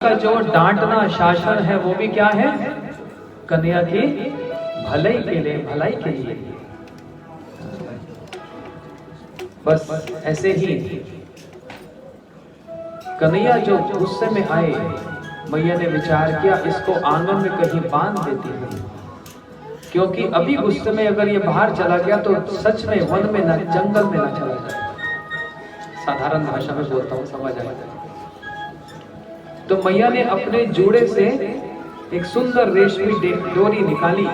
का जो डांटना शासन है वो भी क्या है? कन्या की भलाई के लिए, भलाई के लिए। बस ऐसे ही कन्हैया जो गुस्से में आए, मैया ने विचार किया इसको आंगन में कहीं बांध देती है, क्योंकि अभी गुस्से में अगर ये बाहर चला गया तो सच में वन में ना, जंगल में ना चला जाए। साधारण भाषा में बोलता हूँ, समझ आएगा। तो मैया ने अपने जूड़े से एक सुंदर रेशमी डोरी निकाली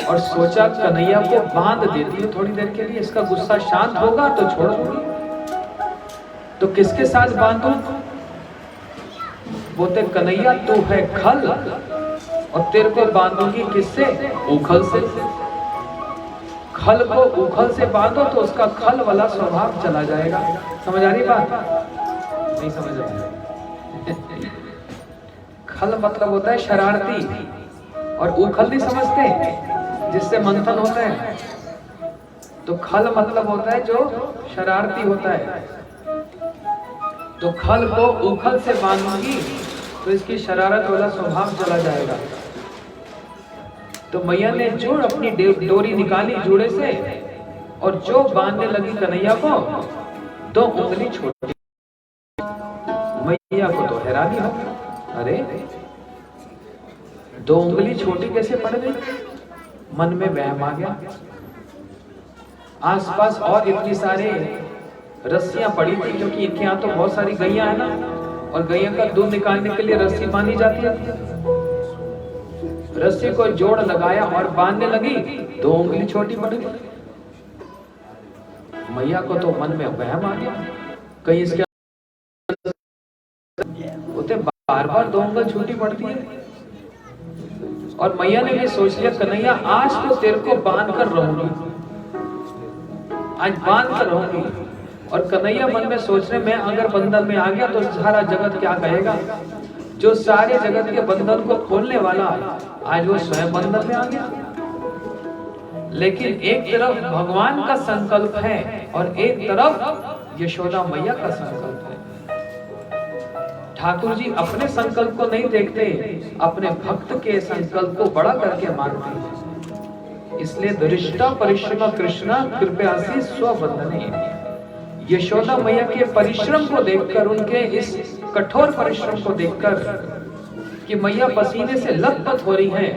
और सोचा कन्हैया को बांध देती है थोड़ी देर के लिए, इसका गुस्सा शांत होगा तो छोड़ दूंगी। तो किसके साथ बांधूं? बोलते कन्हैया तू है खल और तेरे को बांधूंगी किससे? उखल से। खल को उखल से बांधो तो उसका खल वाला स्वभाव चला जाएगा। समझ आ रही बात? नहीं समझ आ रही। खल मतलब होता है शरारती, और उखल नहीं समझते जिससे मंथन होता है। तो खल मतलब होता है जो शरारती होता है। तो खल को उखल से बांधूंगी तो इसकी शरारत वाला स्वभाव चला जाएगा। तो मैया ने जोड़ अपनी डोरी निकाली जूड़े से और जो बांधने लगी कन्हैया को, 2 उंगली छोड़ी। मैया को तो हैरानी हो, अरे 2 उंगली छोटी कैसे पड़ गई? मन में वहम आ गया। आसपास और इतनी सारे रस्सियां पड़ी थी, क्योंकि इनके यहाँ तो बहुत सारी गैया है ना, और गैया का दूध निकालने के लिए रस्सी बांधी जाती है। रस्सी को जोड़ लगाया और बांधने लगी, 2 उंगली छोटी पड़ गई। मैया को तो मन में वहम आ गया, कहीं इसके होते बार बार 2 उंगली छोटी पड़ती है। और मैया ने भी सोच लिया कन्हैया आज तो तेरे को बांध कर रहूंगी, आज बांध कर रहूंगी। और कन्हैया मन में सोच रहे मैं अगर बंधन में आ गया तो सारा जगत क्या कहेगा? जो सारे जगत के बंधन को खोलने वाला आज वो स्वयं बंधन में आ गया। लेकिन एक तरफ भगवान का संकल्प है और एक तरफ यशोदा मैया का संकल्प है। ठाकुर जी अपने संकल्प को नहीं देखते, अपने भक्त के संकल्प को बड़ा करके मानते हैं। इसलिए दृष्टा परिश्रम कृष्णा कृपया स्वबंधने। यशोदा मैया के परिश्रम को देखकर, उनके इस कठोर परिश्रम को देखकर कि मैया पसीने से लथपथ हो रही हैं,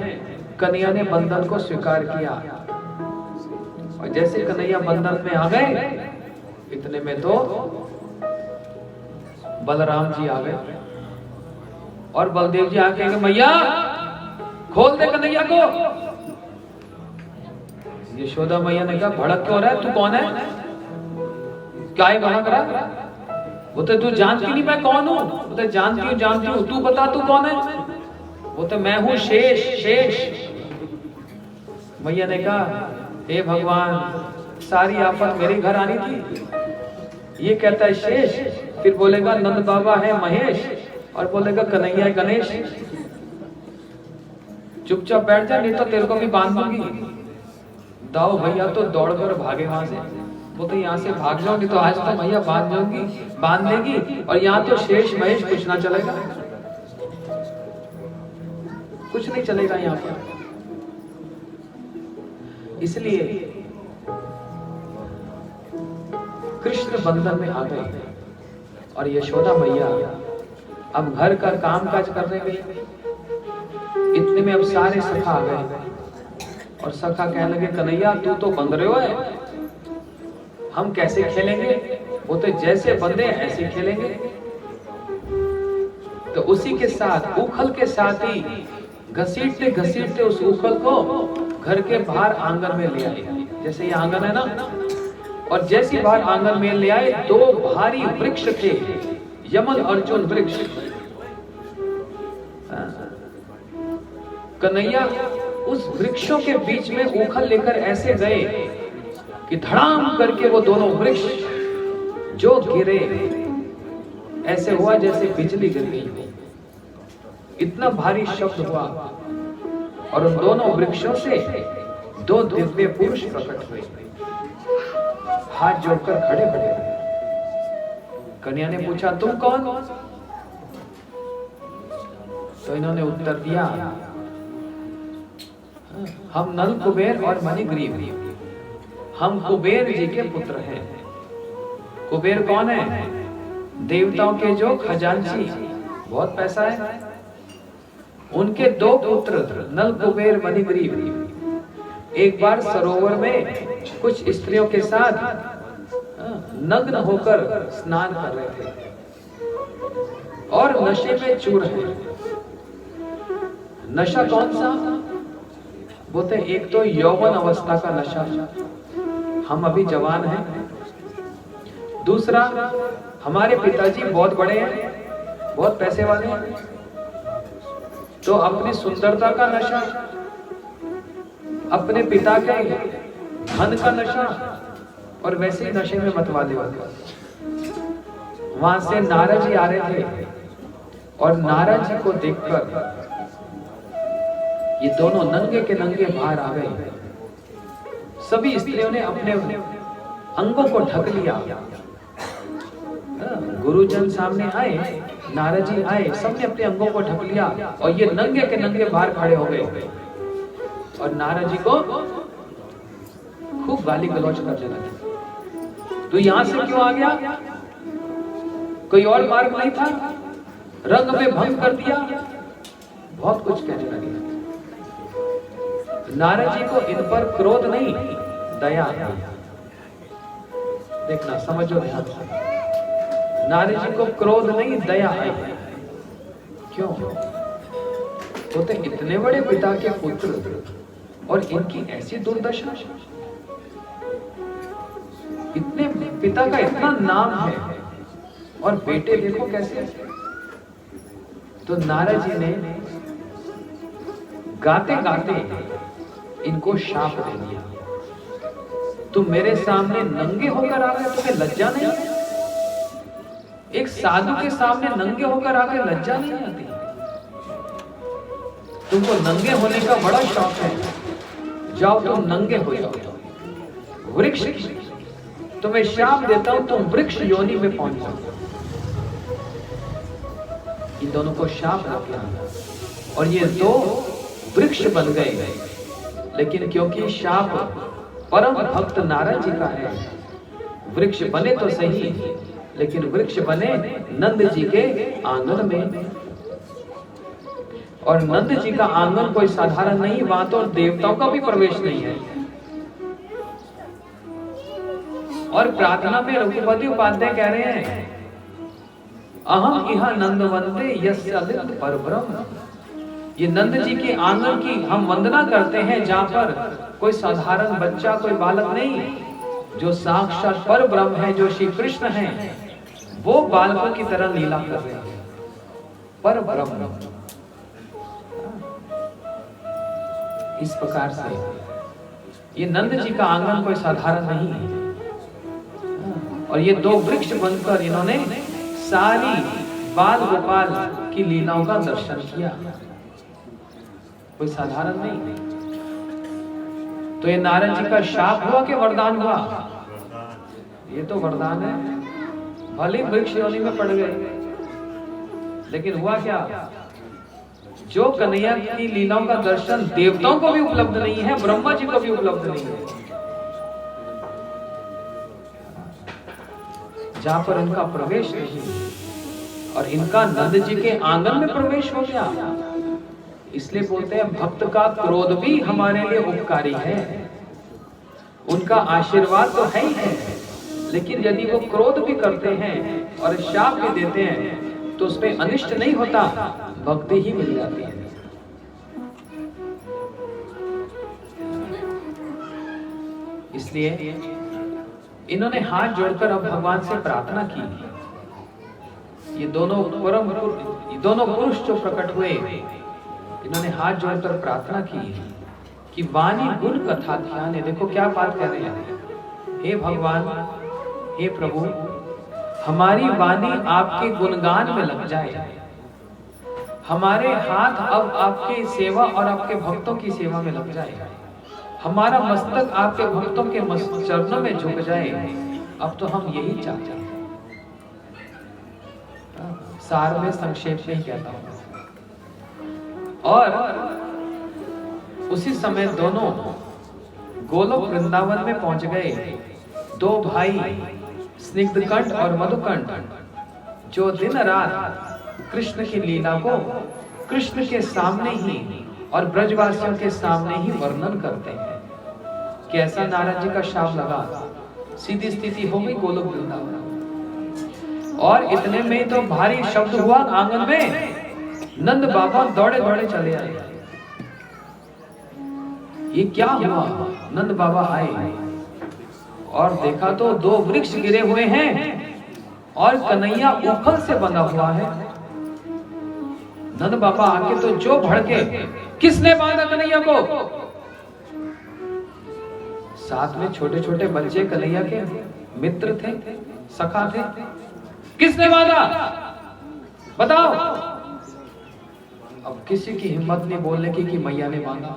कन्हैया ने बंधन को स्वीकार किया। और जैसे कन्हैया बंधन में आ गए, इतने में तो बलराम जी आ गए और बलदेव जी आ कहेंगे मैया खोल दे कन्हैया को। यशोदा मैया ने कहा भड़क क्यों रहा है, तू कौन है, क्या है भड़क रहा? बोलते तू जानती नहीं मैं कौन हूँ? बोलते जानती हूँ, तू बता तू कौन है? बोलते मैं हूँ शेष। शेष। मैया ने कहा हे भगवान सारी आफत मेरे घर आनी थी, ये कहता है शेष, फिर बोलेगा नंद बाबा है महेश, और बोलेगा कन्हैया है गणेश। चुपचाप बैठ जा नहीं तो तेरे को भी बांध दूंगी। दाओ भैया तो दौड़ कर भागे वहां से। बोलते यहाँ से भाग जाओ नहीं तो आज तो भैया बांध देगी, और यहाँ तो शेष महेश कुछ ना चलेगा, कुछ नहीं चलेगा यहाँ पर। इसलिए कृष्ण बंधन में आ गए और यशोदा मैया अब घर का काम काज करने गई। इतने में अब सारे सखा आ गए और सखा कहने लगे कन्हैया तू तो बंध रहे हो है, हम कैसे खेलेंगे? वो तो जैसे बंधे ऐसे खेलेंगे। तो उसी के साथ उखल के साथ ही घसीटते घसीटते उस उखल को घर के बाहर आंगन में ले आए। जैसे ये आंगन है ना, और जैसे बाहर आंगन में ले आए 2 भारी वृक्ष थे, यमन अर्जुन वृक्ष। कन्हैया उस वृक्षों के बीच में उखल लेकर ऐसे गए कि धड़ाम करके वो दोनों वृक्ष जो गिरे, ऐसे हुआ जैसे बिजली गिर गई। इतना भारी शब्द हुआ और उन दोनों वृक्षों से 2 दिव्य पुरुष प्रकट हुए, हाथ जोड़कर खड़े खड़े। कन्या ने पूछा तुम कौन? तो इन्होंने उत्तर दिया, हम नल कुबेर और मणिग्रीव, हम कुबेर जी के पुत्र हैं। कुबेर कौन है? देवताओं के जो खजांची, बहुत पैसा है। उनके दो पुत्र नल कुबेर मणिग्रीव एक बार सरोवर में कुछ स्त्रियों के साथ नग्न होकर स्नान कर रहे थे और नशे में चूर हैं। नशा कौन सा? बोलते एक तो यौवन अवस्था का नशा, हम अभी जवान हैं। दूसरा, हमारे पिताजी बहुत बड़े हैं, बहुत पैसे वाले हैं, तो अपनी सुंदरता का नशा, अपने पिता के धन का नशा, और वैसे ही नशे में मतवाले होते। वहां से नारद जी आ रहे थे और नारद जी को देखकर ये दोनों नंगे के नंगे बाहर आ गए। सभी स्त्रियों ने अपने अंगों को ढक लिया। गुरुजन सामने आए, नारद जी आए, सबने अपने अंगों को ढक लिया और ये नंगे के नंगे बाहर खड़े हो गए और नारद जी को खूब गाली गलौज करने लगे। तो यहां से क्यों आ गया? कोई और मार्ग नहीं था? रंग में भंग कर दिया? बहुत कुछ कहने लगे। नारद जी को इन पर क्रोध नहीं, दया। देखना, समझो ध्यान से। नारद जी को क्रोध नहीं, दया है। क्यों? बोलते इतने बड़े पिता के पुत्र और इनकी ऐसी दुर्दशा, इतने पिता का इतना नाम है और बेटे देखो कैसे। तो नारद जी ने गाते गाते इनको शाप दे दिया। तुम मेरे सामने नंगे होकर आ गए, तुम्हें लज्जा नहीं? एक साधु के सामने नंगे होकर आ गए, लज्जा नहीं आती? तुमको नंगे होने का बड़ा शौक है, जाओ तुम नंगे हो जाओ। वृक्ष, तुम्हें शाप देता हूं, तुम वृक्ष योनि में पहुंच जाओ। इन दोनों को शाप दिया और ये दो वृक्ष बन गए। लेकिन क्योंकि शाप परम भक्त नारद जी का है, वृक्ष बने तो सही, लेकिन वृक्ष बने नंद जी के आंगन में। और नंद जी का आंगन कोई साधारण नहीं, वहां तो देवताओं का भी प्रवेश नहीं है। और प्रार्थना में रघुपति उपाध्याय कह रहे हैं, अहम इहा नंद वंदे यस्य लिप्त परब्रह्म। ये नंद जी के आंगन की हम वंदना करते हैं, जहां पर कोई साधारण बच्चा, कोई बालक नहीं, जो साक्षात पर ब्रह्म है, जो श्री कृष्ण है, वो बालकों की तरह लीला कर रहे हैं। पर ब्रह्म इस प्रकार से ये नंद जी का आंगन कोई साधारण नहीं है। और ये दो वृक्ष बनकर इन्होंने सारी बाल गोपाल की लीलाओं का दर्शन किया, कोई साधारण नहीं। तो ये नारद जी का शाप हुआ कि वरदान हुआ? ये तो वरदान है। भले वृक्ष योनि में पड़ गए, लेकिन हुआ क्या? जो कन्हैया की लीलाओं का दर्शन देवताओं को भी उपलब्ध नहीं है, ब्रह्मा जी को भी उपलब्ध नहीं है, जहां पर इनका प्रवेश नहीं, और इनका नंद जी के आंगन में प्रवेश हो गया। इसलिए बोलते हैं भक्त का क्रोध भी हमारे लिए उपकारी है। उनका आशीर्वाद तो है ही है, लेकिन यदि वो क्रोध भी करते हैं और शाप भी देते हैं तो उसमें अनिष्ट नहीं होता, भक्ति ही मिल जाती है। इसलिए इन्होंने हाथ जोड़कर अब भगवान से प्रार्थना की। ये दोनों पुरुष जो प्रकट हुए, इन्होंने हाथ जोड़कर प्रार्थना की कि वाणी गुण कथा ध्यान है। देखो क्या बात कर रहे हैं, हे भगवान, हे प्रभु, हमारी वाणी आपके गुणगान में लग जाए। हमारे हाथ अब आपके सेवा और आपके भक्तों की सेवा में लग जाए। हमारा मस्तक आपके भक्तों के चरणों में झुक जाए। अब तो हम यही चाहते हैं। सार में संक्षेप में कहता हूं, और उसी समय दोनों गोलोक वृंदावन में पहुंच गए। दो भाई स्निग्धकंठ और मधुकंठ, जो दिन रात कृष्ण की लीला को कृष्ण के सामने ही और ब्रजवासियों के सामने ही वर्णन करते हैं कि ऐसा नारद जी का शाप लगा, सीधी स्थिति हो गई गोलोक वृंदावन। और इतने में तो भारी शब्द हुआ आंगन में, नंद बाबा दौड़े दौड़े चले आए। ये क्या हुआ? नंद बाबा आए और देखा तो दो वृक्ष गिरे हुए हैं और कन्हैया उखल से बंधा हुआ है। नंद बाबा आके तो जो भड़के, किसने बांधा कन्हैया को? साथ में छोटे छोटे बच्चे कन्हैया के मित्र थे, सखा थे। किसने बांधा? बताओ। अब किसी की हिम्मत नहीं बोलने की कि मैया ने बांधा,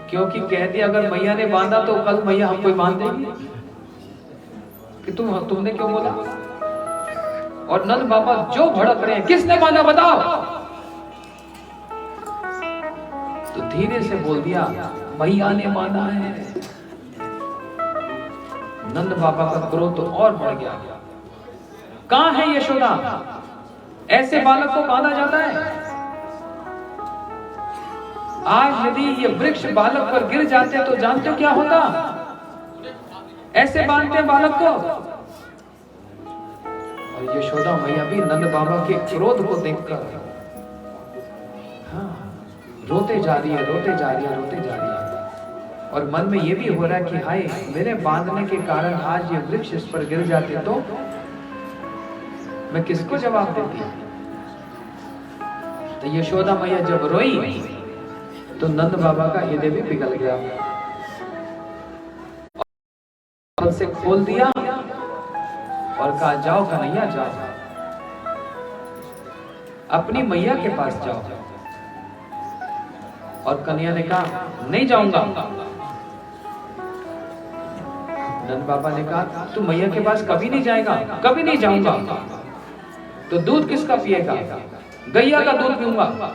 क्योंकि कह दिया अगर मैया ने बांधा तो कल मैया हमको बांध देगी कि तुमने क्यों बोला। और नंद बाबा जो भड़क रहे हैं, किसने बांधा बताओ। तो धीरे से बोल दिया, मैया ने बांधा है। नंद बाबा का क्रोध तो और बढ़ गया। कहां है यशोदा? ऐसे बालक को बांधा जाता है? आज यदि ये वृक्ष बालक पर गिर जाते तो जानते हो क्या होता? ऐसे बांधते बालक को। और यशोदा मैया भी नंद बाबा के क्रोध को देखकर रोते जा रही है, रोते जा रही है, रोते जा रही है। और मन में ये भी हो रहा है कि हाय, मेरे बांधने के कारण आज ये वृक्ष इस पर गिर जाते तो मैं किसको जवाब देती। तो यशोदा मैया जब रोई तो नंद बाबा का हृदय भी पिघल गया। और से खोल दिया और कहा, जाओ कन्हैया जाओ, अपनी मैया के पास जाओ। और कन्हैया ने कहा, नहीं जाऊंगा। नंद बाबा ने कहा, तू मैया के पास कभी नहीं जाएगा? कभी नहीं जाऊंगा। तो दूध किसका पिएगा? गैया का दूध पीऊंगा।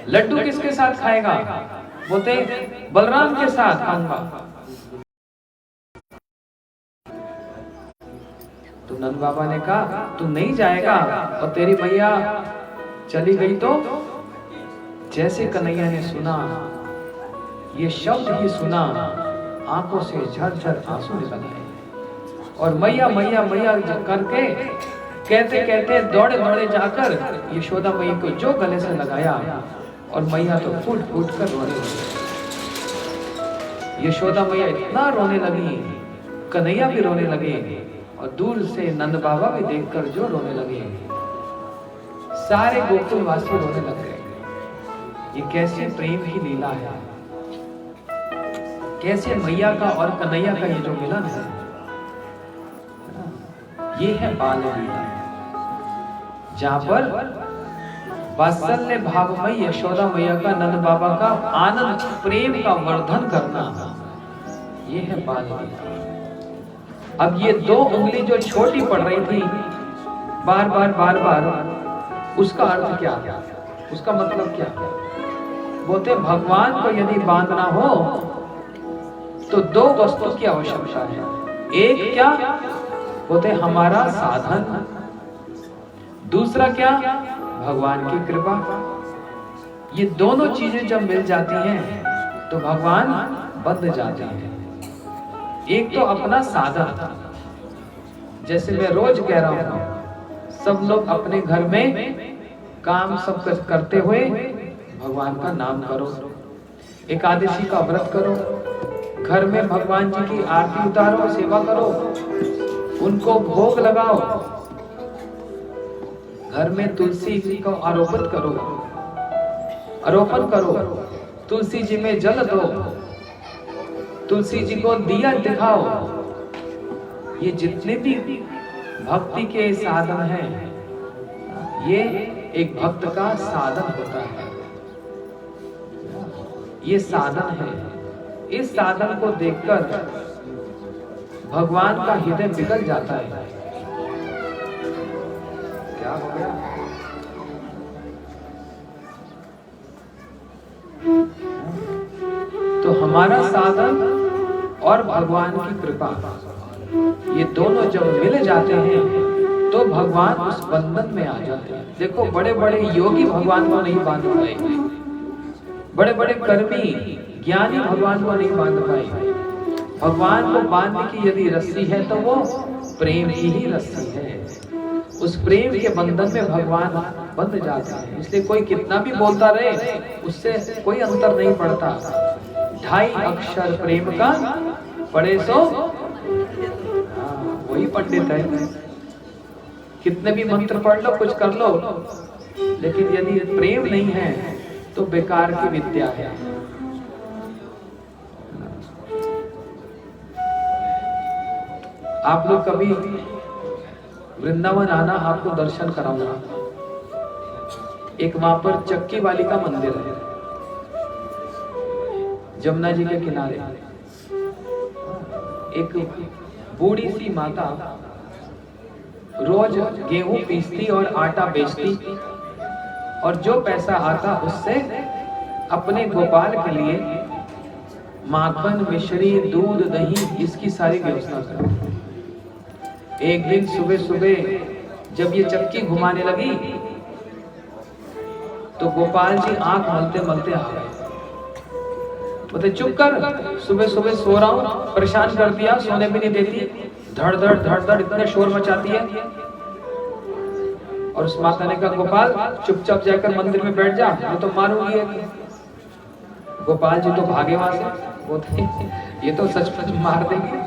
लड्डू किसके साथ खाएगा? बोलते बलराम के साथ खाऊंगा। तो नंद बाबा ने कहा, तू नहीं जाएगा और तेरी मैया चली गई तो? जैसे कन्हैया ने सुना, ये शब्द ही सुना, आंखों से झरझर आंसू निकल आए। और मैया मैया मैया करके कहते कहते दौड़े दौड़े जाकर यशोदा मैया को जो गले से लगाया, और मैया तो फूट फूट कर रोने लगी। यशोदा मैया इतना रोने लगी, कन्हैया भी रोने लगे, और दूर से नंद बाबा भी देखकर जो रोने लगे। सारे गोकुलवासी रोने लग गए। ये कैसे प्रेम की लीला है, कैसे मैया का और कन्हैया का ये जो मिलन है, ये है बाल लीला, जहां पर वात्सल्य भावमयी यशोदा मैया का नंद बाबा का आनंद प्रेम का वर्धन करना, ये है बाल लीला। अब ये दो उंगली जो छोटी पड़ रही थी बार बार बार बार, उसका अर्थ क्या है? उसका मतलब क्या है? बोलते भगवान को यदि बांधना हो तो दो वस्तु की आवश्यकता है। एक क्या? बोलते हमारा साधन, दूसरा क्या? भगवान की कृपा। ये दोनों चीजें जब मिल जाती हैं तो भगवान बंध जाते हैं। एक तो अपना साधन, जैसे मैं रोज कह रहा हूं, सब लोग अपने घर में काम सब करते हुए भगवान का नाम करो, एकादशी का व्रत करो, घर में भगवान जी की आरती उतारो, सेवा करो, उनको भोग लगाओ, घर में तुलसी जी को आरोपण करो, तुलसी जी में जल दो, तुलसी जी को दिया दिखाओ। ये जितने भी भक्ति के साधन हैं, ये एक भक्त का साधन होता है। ये साधन है। इस साधन को देखकर भगवान का हृदय पिघल जाता है। क्या हो गया? हमारा साधन और भगवान की कृपा, ये दोनों जब मिल जाते हैं तो भगवान उस बंधन में आ जाते हैं। देखो बड़े बड़े योगी भगवान को नहीं बांध पाए, बड़े बड़े कर्मी ज्ञानी भगवान को नहीं बांध पाए। भगवान को बांधने की यदि रस्सी है तो वो प्रेम की ही रस्सी है। उस प्रेम के बंधन में भगवान बंध जाते हैं। इसलिए कोई कितना भी बोलता रहे उससे कोई अंतर नहीं पड़ता। 2.5 अक्षर प्रेम का पढ़े सो वही पंडित है। कितने भी मंत्र पढ़ लो, कुछ कर लो, लेकिन यदि प्रेम नहीं है तो बेकार की विद्या है। आप लोग कभी वृंदावन आना, आपको दर्शन कराऊंगा। एक वहां पर चक्की वाली का मंदिर है, जमुना जी के किनारे। एक बूढ़ी सी माता रोज गेहूं पीसती और आटा बेचती, और जो पैसा आता उससे अपने गोपाल के लिए माखन, मिश्री, दूध, दही इसकी सारी व्यवस्था करती। एक दिन सुबह सुबह जब ये चक्की घुमाने लगी तो गोपाल जी आंख मलते मलते आ गए। बोलते चुप कर, सुबह सुबह सो रहा हूं, परेशान कर दिया, सोने भी नहीं देती, धड़ धड़ धड़ धड़ इतने शोर मचाती है। और उस माता ने कहा गोपाल चुपचाप जाकर मंदिर में बैठ जा, मैं तो मारूंगी। गोपाल जी तो भागे वहां से, बोलते ये तो सच मार देंगे।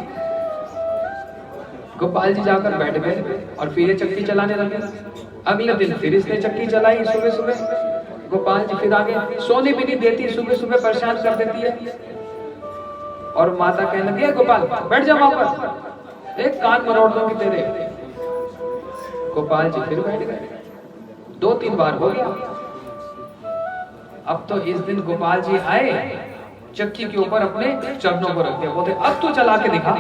गोपाल जी जाकर बैठ गए और फिर ये चक्की चलाने लगे। अगले दिन फिर इसने चक्की चलाई सुबह सुबह। गोपाल जी फिर आगे, सोने भी नहीं देती, सुबह सुबह परेशान कर देती है। और माता कहने लगी गोपाल बैठ जा वहां पर, एक कान मरोड़ दूंगी तेरे। गोपाल जी फिर बैठ गए। 2-3 बार हो गया। अब तो इस दिन गोपाल जी आए, चक्की के ऊपर अपने चरणों को रख दिया, बोलते अब तो चला के दिखा।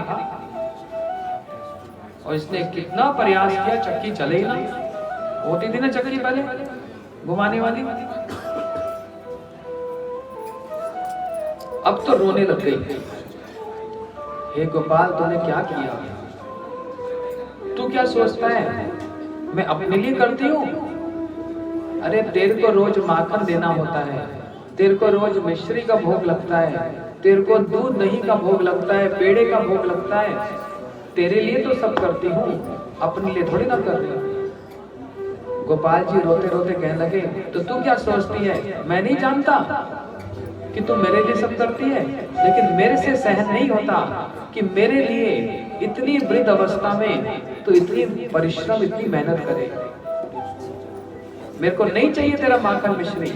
और इसने कितना प्रयास किया, चक्की चले ही ना। होती थी ना चक्की पहले घुमाने वाली, अब तो रोने लग गई। हे गोपाल तूने क्या किया? तू क्या सोचता है मैं अपने लिए करती हूँ? अरे तेरे को रोज माखन देना होता है, तेरे को रोज मिश्री का भोग लगता है, तेरे को दूध दही का भोग लगता है, पेड़े का भोग लगता है। तेरे लिए तो सब करती हूँ, अपने लिए थोड़ी ना कर रही। गोपाल जी रोते रोते कहने लगे तो तू क्या सोचती है, मैं नहीं जानता कि तू मेरे लिए सब करती है, लेकिन मेरे से सहन नहीं होता कि मेरे लिए इतनी वृद्ध अवस्था में तो इतनी परिश्रम, इतनी मेहनत करे। मेरे को नहीं चाहिए तेरा माखन मिश्री,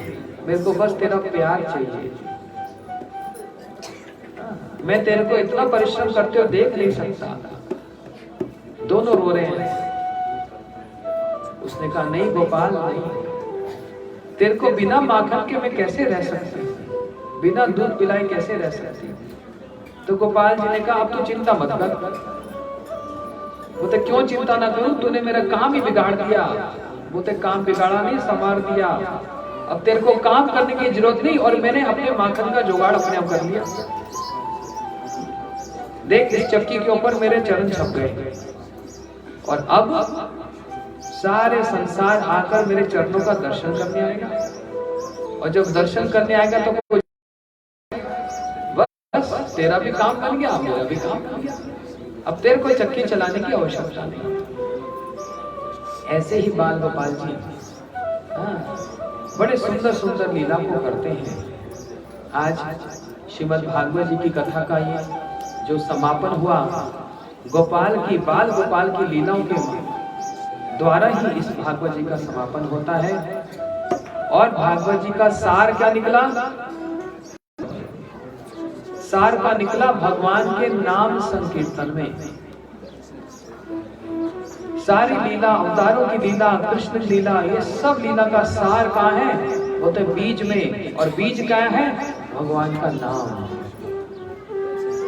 मेरे को बस तेरा प्यार चाहिए। मैं तेरे को इतना परिश्रम करते हो देख नहीं सकता। दोनों रो रहे हैं। उसने कहा नहीं गोपाल नहीं, तेरे को बिना माखन के मैं कैसे रह सकती, बिना दूध पिलाए कैसे रह सकती। तो गोपाल जी ने कहा अब तू चिंता मत कर। बोलते क्यों चिंता ना करूं, तूने मेरा काम ही बिगाड़ दिया। बोलते काम बिगाड़ा नहीं, संवार दिया। अब तेरे को काम करने की जरूरत नहीं, और मैंने अपने माखन का जुगाड़ अपने आप कर लिया। देख इस चक्की के ऊपर मेरे चरण छप गए, और अब सारे संसार आकर मेरे चरणों का दर्शन करने आएगा। और जब दर्शन करने आएगा तो बस तेरा भी काम बन गया, मेरा भी काम बन गया। अब तेरे को चक्की चलाने की आवश्यकता नहीं। ऐसे ही बाल गोपाल जी बड़े सुंदर सुंदर लीला को करते हैं। आज श्रीमद् भागवत जी की कथा का ये जो समापन हुआ, गोपाल की बाल गोपाल की लीलाओं के द्वारा ही इस भागवत जी का समापन होता है। और भागवत जी का सार क्या निकला? सार का निकला भगवान के नाम संकीर्तन में। सारी लीला, अवतारों की लीला, कृष्ण लीला, ये सब लीला का सार कहाँ है? वो तो बीज में, और बीज क्या है? भगवान का नाम।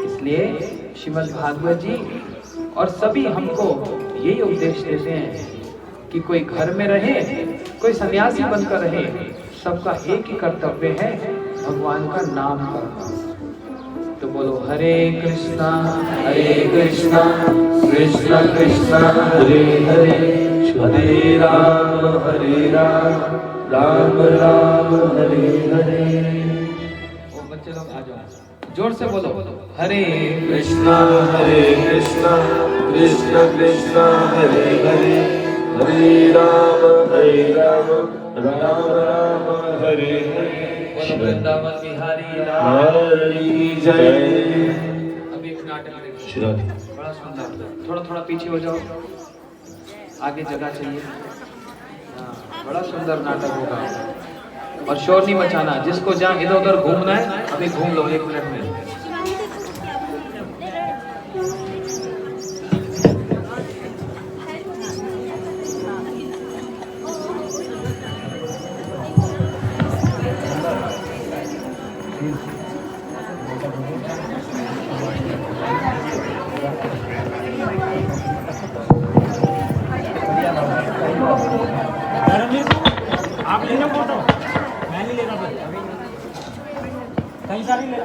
इसलिए श्रीमद् भागवत जी और सभी हमको यही उपदेश देते हैं कि कोई घर में रहे, कोई सन्यासी बनकर रहे, सबका एक ही कर्तव्य है, भगवान का नाम करना। तो बोलो हरे कृष्णा कृष्ण कृष्ण हरे हरे हरे राम राम राम हरे हरे। वो बच्चे लोग आ जाओ, जोर से बोलो हरे कृष्णा कृष्ण कृष्ण हरे हरे हरे राम राम राम हरे हरे। बोलो वृंदावन बिहारी लाल की जय। अभी एक नाटक देखिए, बड़ा सुंदर। थोड़ा थोड़ा पीछे हो जाओ, आगे जगह चाहिए। हाँ, बड़ा सुंदर नाटक होगा और शोर नहीं मचाना। जिसको जहाँ इधर उधर घूमना है अभी घूम लो 1 मिनट में। आप ले लो फोटो, मैं नहीं ले रहा फिर कहीं सारी ले लो।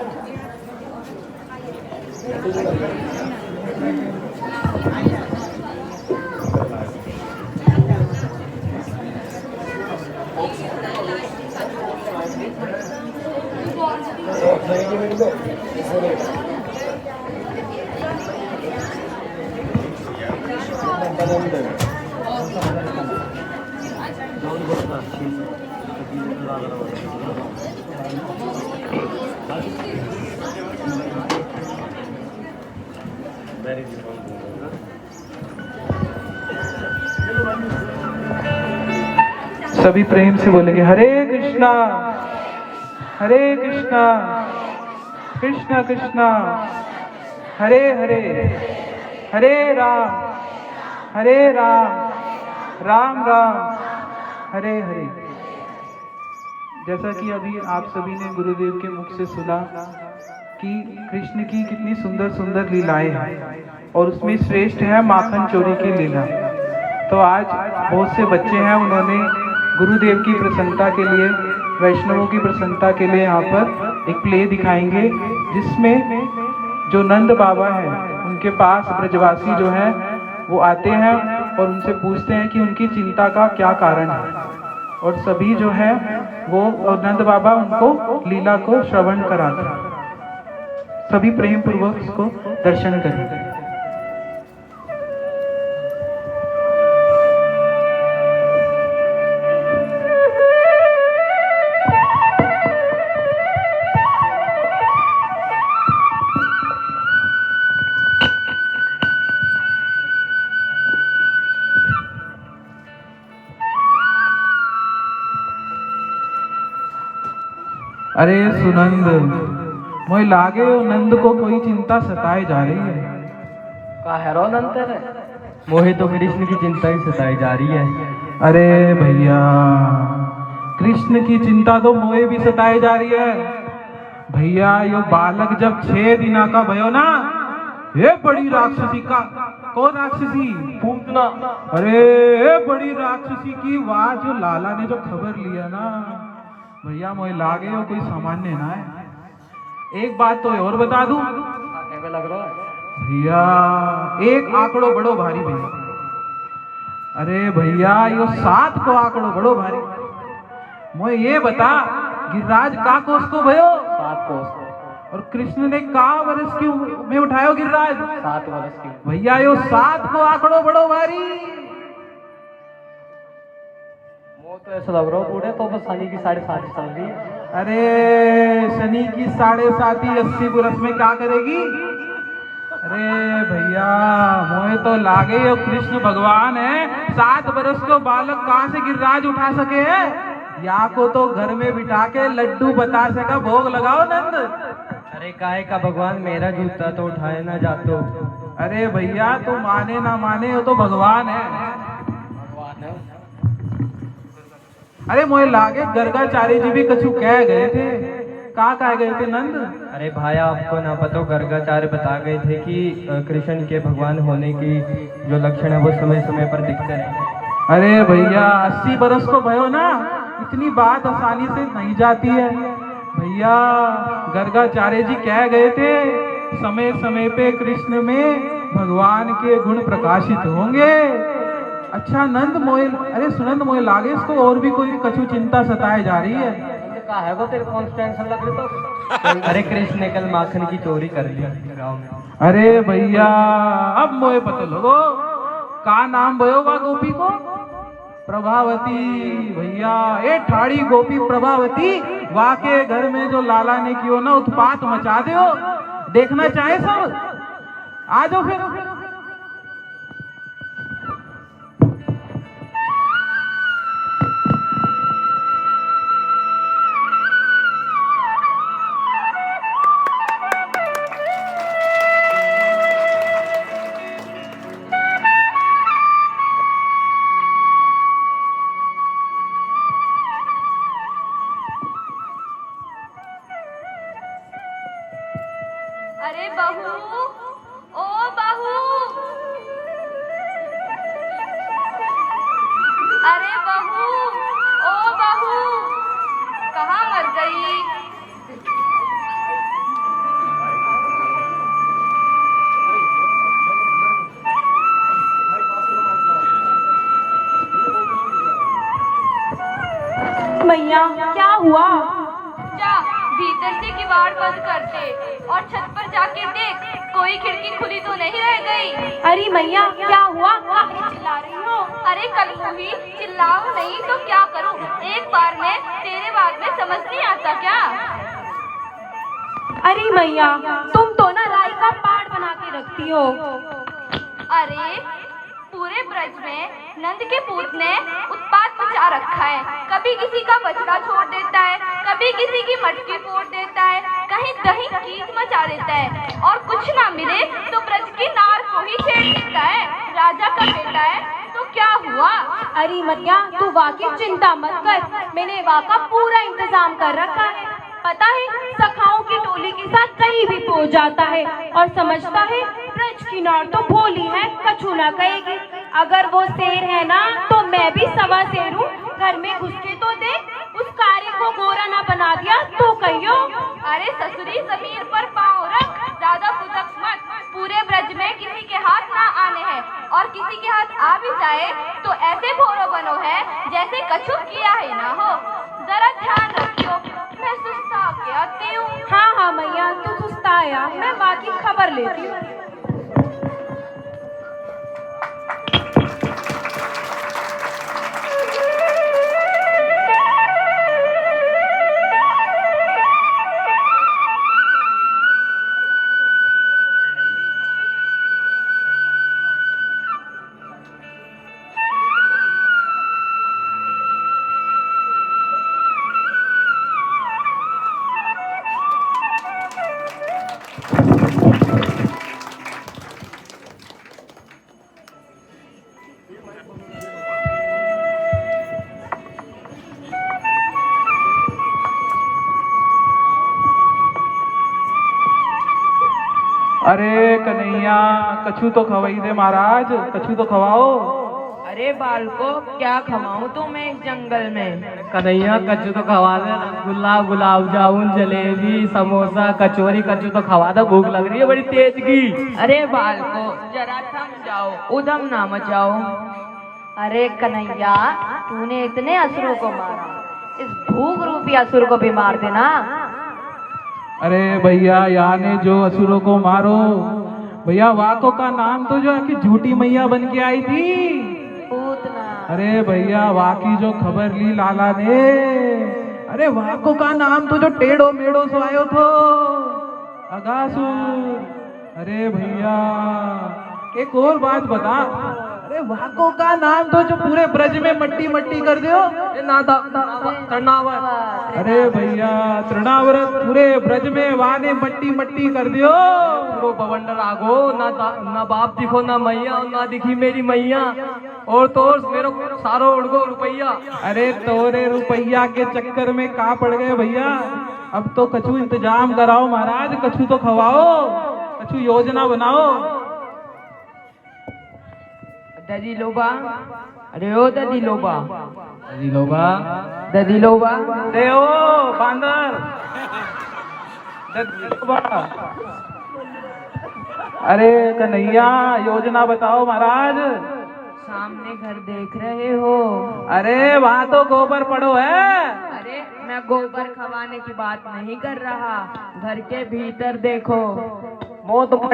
सभी प्रेम से बोलेंगे हरे कृष्णा कृष्णा कृष्णा हरे हरे हरे राम राम राम हरे हरे। जैसा कि अभी आप सभी ने गुरुदेव के मुख से सुना कि कृष्ण की कितनी सुंदर सुंदर लीलाएं हैं और उसमें श्रेष्ठ है माखन चोरी की लीला। तो आज बहुत से बच्चे हैं, उन्होंने गुरुदेव की प्रसन्नता के लिए, वैष्णवों की प्रसन्नता के लिए यहाँ पर एक प्ले दिखाएंगे, जिसमें जो नंद बाबा हैं उनके पास ब्रजवासी जो हैं वो आते हैं और उनसे पूछते हैं कि उनकी चिंता का क्या कारण है, और सभी जो है वो नंद बाबा उनको लीला को श्रवण कराते हैं। सभी प्रेम पूर्वक इसको दर्शन करें। अरे सुनंद, मोय लागे वो नंद को कोई चिंता सताई जा रही है। का हैरो नंतर मोहे तो कृष्ण की चिंता ही सताई जा रही है। अरे भैया, कृष्ण की चिंता तो मोहे भी सताई जा रही है भैया। यो बालक जब 6 दिना का भयो ना, ये बड़ी राक्षसी का, कौन राक्षसी? पूतना। अरे बड़ी राक्षसी की वाह, जो लाला ने जो खबर लिया ना भैया, मोहे लागे वो कोई सामान्य ना है। एक बात तो और बता दूं लग रहा है भैया, एक आंकड़ो बड़ो भारी भैया। अरे भैया, यो 7 को आंकड़ो बड़ो भारी। मोहे ये बता, गिरिराज का कोस को भयो? 7 कोस। और कृष्ण ने का वर्ष की में उठायो गिरिराज? 7 वर्ष की। भैया यो 7 को आंकड़ो बड़ो भारी। तो ऐसा लग रहा है बूढ़े तो बस शनि की 7.5 चल रही है। अरे शनि की 7.5 80 बरस में क्या करेगी? अरे भैया, मोहे तो लागे ये कृष्ण भगवान है, 7 बरस को बालक कहाँ से गिरिराज उठा सके है? या को तो घर में बिठा के लड्डू बतासे का भोग लगाओ नंद। अरे काहे का भगवान, मेरा जूता तो उठाए ना जातो। अरे भैया, तू माने ना माने, वो तो भगवान है। अरे मोहे लागे गर्गाचार्य जी भी कछु कह गए थे। कहाँ कह गए थे नंद? अरे भाया, आपको ना पता, गर्गाचार्य बता गए थे कि कृष्ण के भगवान होने की जो लक्षण है वो समय समय पर दिखते हैं। अरे भैया, 80 बरस को भयो ना, इतनी बात आसानी से नहीं जाती है भैया गर्गाचार्य जी कह गए थे समय समय पे कृष्ण में भगवान के गुण प्रकाशित होंगे। अच्छा नंद मोहिल, अरे सुनंद मोहिल आगे इसको और भी कोई कछु चिंता सताए जा रही है। है वो तेरे कौन टेंशन लग रही तो अरे कृष्ण ने कल माखन की चोरी कर ली गाँव में। अरे भैया अब मोहे पता लगो का नाम बोयोगा गोपी को? प्रभावती। भैया ए ठाड़ी गोपी प्रभावती वाके घर में जो लाला ने कियो ना उत्पात मचा दो। देखना चाहे सब आ जाओ फिर। अरे बहू, ओ बहू, अरे बहू, ओ बहू, कहाँ मर गई? मैया क्या हुआ? जा भीतर से किवाड़ बंद कर दे और छत पर जाके देख कोई खिड़की खुली तो नहीं रह गई। अरे मैया क्या हुआ? काहे चिल्ला रही हो? अरे कलमुही, चिल्लाओ नहीं तो क्या करूं? एक बार में तेरे बात में समझ नहीं आता क्या? अरे मैया तुम तो ना राई का पाड़ बना के रखती हो। अरे पूरे ब्रज में नंद के पूत ने उत्पात मचा रखा है। कभी किसी का बछड़ा छोड़ देता है, कभी किसी की मटकी फोड़ देता है, कहीं दही कीच मचा देता है और कुछ ना मिले तो ब्रज की नार को ही छेड़ देता है। राजा का बेटा है तो क्या हुआ? अरे मैया तू वाकई चिंता मत कर, मैंने वाका पूरा इंतजाम कर रखा है। पता है सखाओं की टोली के साथ कहीं भी पहुंच जाता है और समझता है ब्रज की नार तो भोली है, कछु ना कहेगी। अगर वो शेर है ना तो मैं भी सवा शेर हूँ। घर में घुस के तो देख, उस कार्य को गोरा ना बना दिया तो कहियो। अरे ससुरी जमीन पर पाँव रख, ज्यादा फुदक मत। पूरे ब्रज में किसी के हाथ ना आने हैं और किसी के हाथ आ भी जाए तो ऐसे भोरो बनो है जैसे कछु किया ही ना हो। जरा ध्यान रखियो, मैं सुस्ता के आती हूँ। हाँ हाँ मैया तू सुस्ताया, मैं बाकी खबर लेती हूँ। अरे कन्हैया कछु तो खवाई दे महाराज, कछु तो खवाओ। अरे बालको क्या खवाऊं तुम्हें इस जंगल में? कन्हैया कच्चू तो खवा दे, रसगुल्ला गुलाब जामुन जलेबी समोसा कचौरी कच्चू तो खवा दे, भूख लग रही है बड़ी तेज की। अरे बालको जरा थम जाओ, उधम ना मचाओ। अरे कन्हैया तूने इतने असुरों को मारा, इस भूख रूपी असुर को भी मार देना। अरे भैया यहाँ ने जो असुरों को मारो, भैया वाको का नाम तो जो है कि झूठी मैया बन के आई थी। पूतना। अरे भैया वाकी जो खबर ली लाला ने, अरे वाको का नाम तो जो टेढ़ो मेढ़ो सो आयो थो अगासुर। अरे भैया एक और बात बता, अरे वाको का नाम तो जो पूरे ब्रज में मट्टी मट्टी कर दियो। अरे भैया तृणाव्रत पूरे ब्रज में वाने मट्टी मट्टी कर दियो। पूरो बवंडर आगो ना बाप दिखो ना मैया और ना दिखी मेरी मैया, और तो मेरे सारो उड़गो रुपैया। अरे तोरे रुपैया के चक्कर में का पड़ गए भैया, अब तो कछु इंतजाम कराओ महाराज, कछु तो खवाओ, कछु योजना बनाओ। ददी लोबा, अरे ओ ददी लोबा, ददी लोबा, ददी लोबा, दे ओ बांदर, ददी लोबा। अरे कन्हैया, योजना बताओ महाराज। सामने घर देख रहे हो? अरे वहाँ तो गोबर पड़ो है। अरे मैं गोबर खवाने की बात नहीं कर रहा, घर के भीतर देखो। वो तो भूख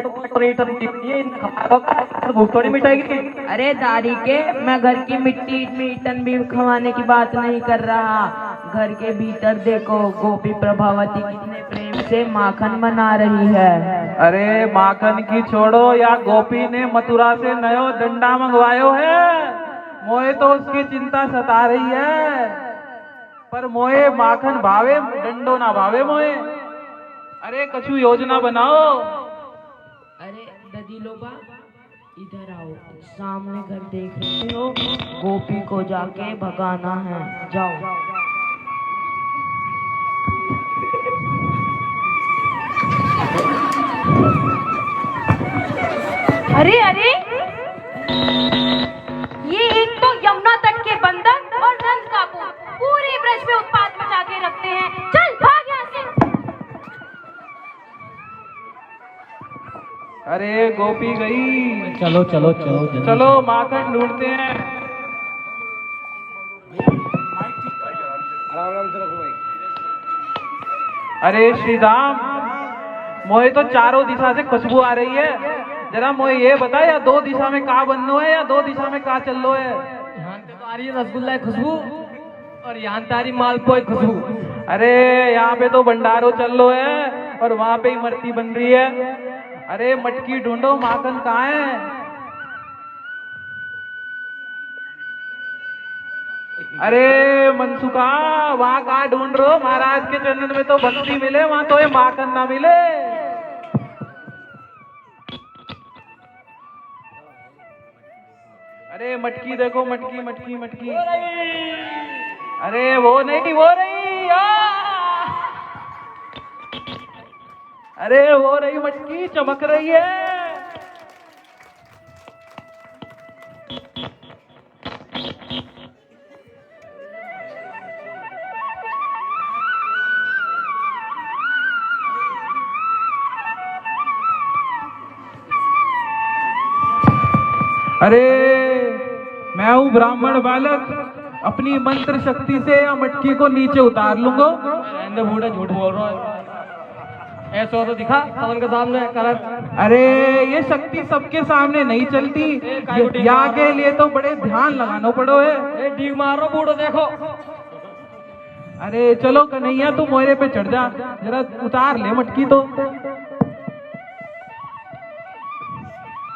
थोड़ी मिटाएगी। अरे दारी के, मैं घर की मिट्टी मीटन भी खवाने की बात नहीं कर रहा, घर के भीतर देखो। गोपी प्रभावती कितने प्रेम से माखन बना रही है। अरे माखन की छोड़ो, या गोपी ने मथुरा से नयो डंडा मंगवायो है। मोए तो उसकी चिंता सता रही है, पर मोए माखन भावे, डंडो ना भावे मोए। अरे कछु योजना बनाओ। अरे ददी लोबा, इधर आओ, सामने घर देख रहे हो? गोपी को जाके भगाना है, जाओ। अरे अरे, ये एक तो यमुना तट के बंदर और नंद का पुत्र पूरे ब्रज में उत्पात मचा के रखते हैं। चल भाग यहाँ से। अरे गोपी गई। चलो चलो चलो जल्दी। चलो माखन ढूंढते हैं। अरे श्रीराम, मोहे तो चारों दिशा से खुशबू आ रही है। जरा मोहे ये बता, या दो दिशा में कहाँ बननो है, या दो दिशा में कहाँ चल लो है? यहाँ तो आ रही है रसगुल्ला की खुशबू, और यहाँ तो आ रही मालपुआ की खुशबू। अरे यहाँ पे तो भंडारो चल लो है, और वहाँ पे इमरती बन रही है। अरे मटकी ढूंढो, माखन कहाँ है? अरे मनसुखा, वहाँ कहाँ ढूंढ रहे हो? महाराज के चरणन में तो भक्ति मिले, वहाँ तो ये माखन ना मिले। अरे मटकी देखो, मटकी मटकी मटकी। अरे वो नहीं, वो रही। अरे वो रही मटकी, चमक रही है। अरे मैं हूँ ब्राह्मण बालक, अपनी मंत्र शक्ति से या मटकी को नीचे उतार लूंगा। बूढ़ा झूठ बोल रहा है, ऐसा तो दिखा सबन के सामने कलर। अरे ये शक्ति सबके सामने नहीं चलती, यहाँ के लिए तो बड़े ध्यान लगाना पड़ो है। डीग मारो बूढ़ो, देखो। अरे चलो कन्हैया, तू मोरे पे चढ़ जा, जरा उतार ले मटकी तो।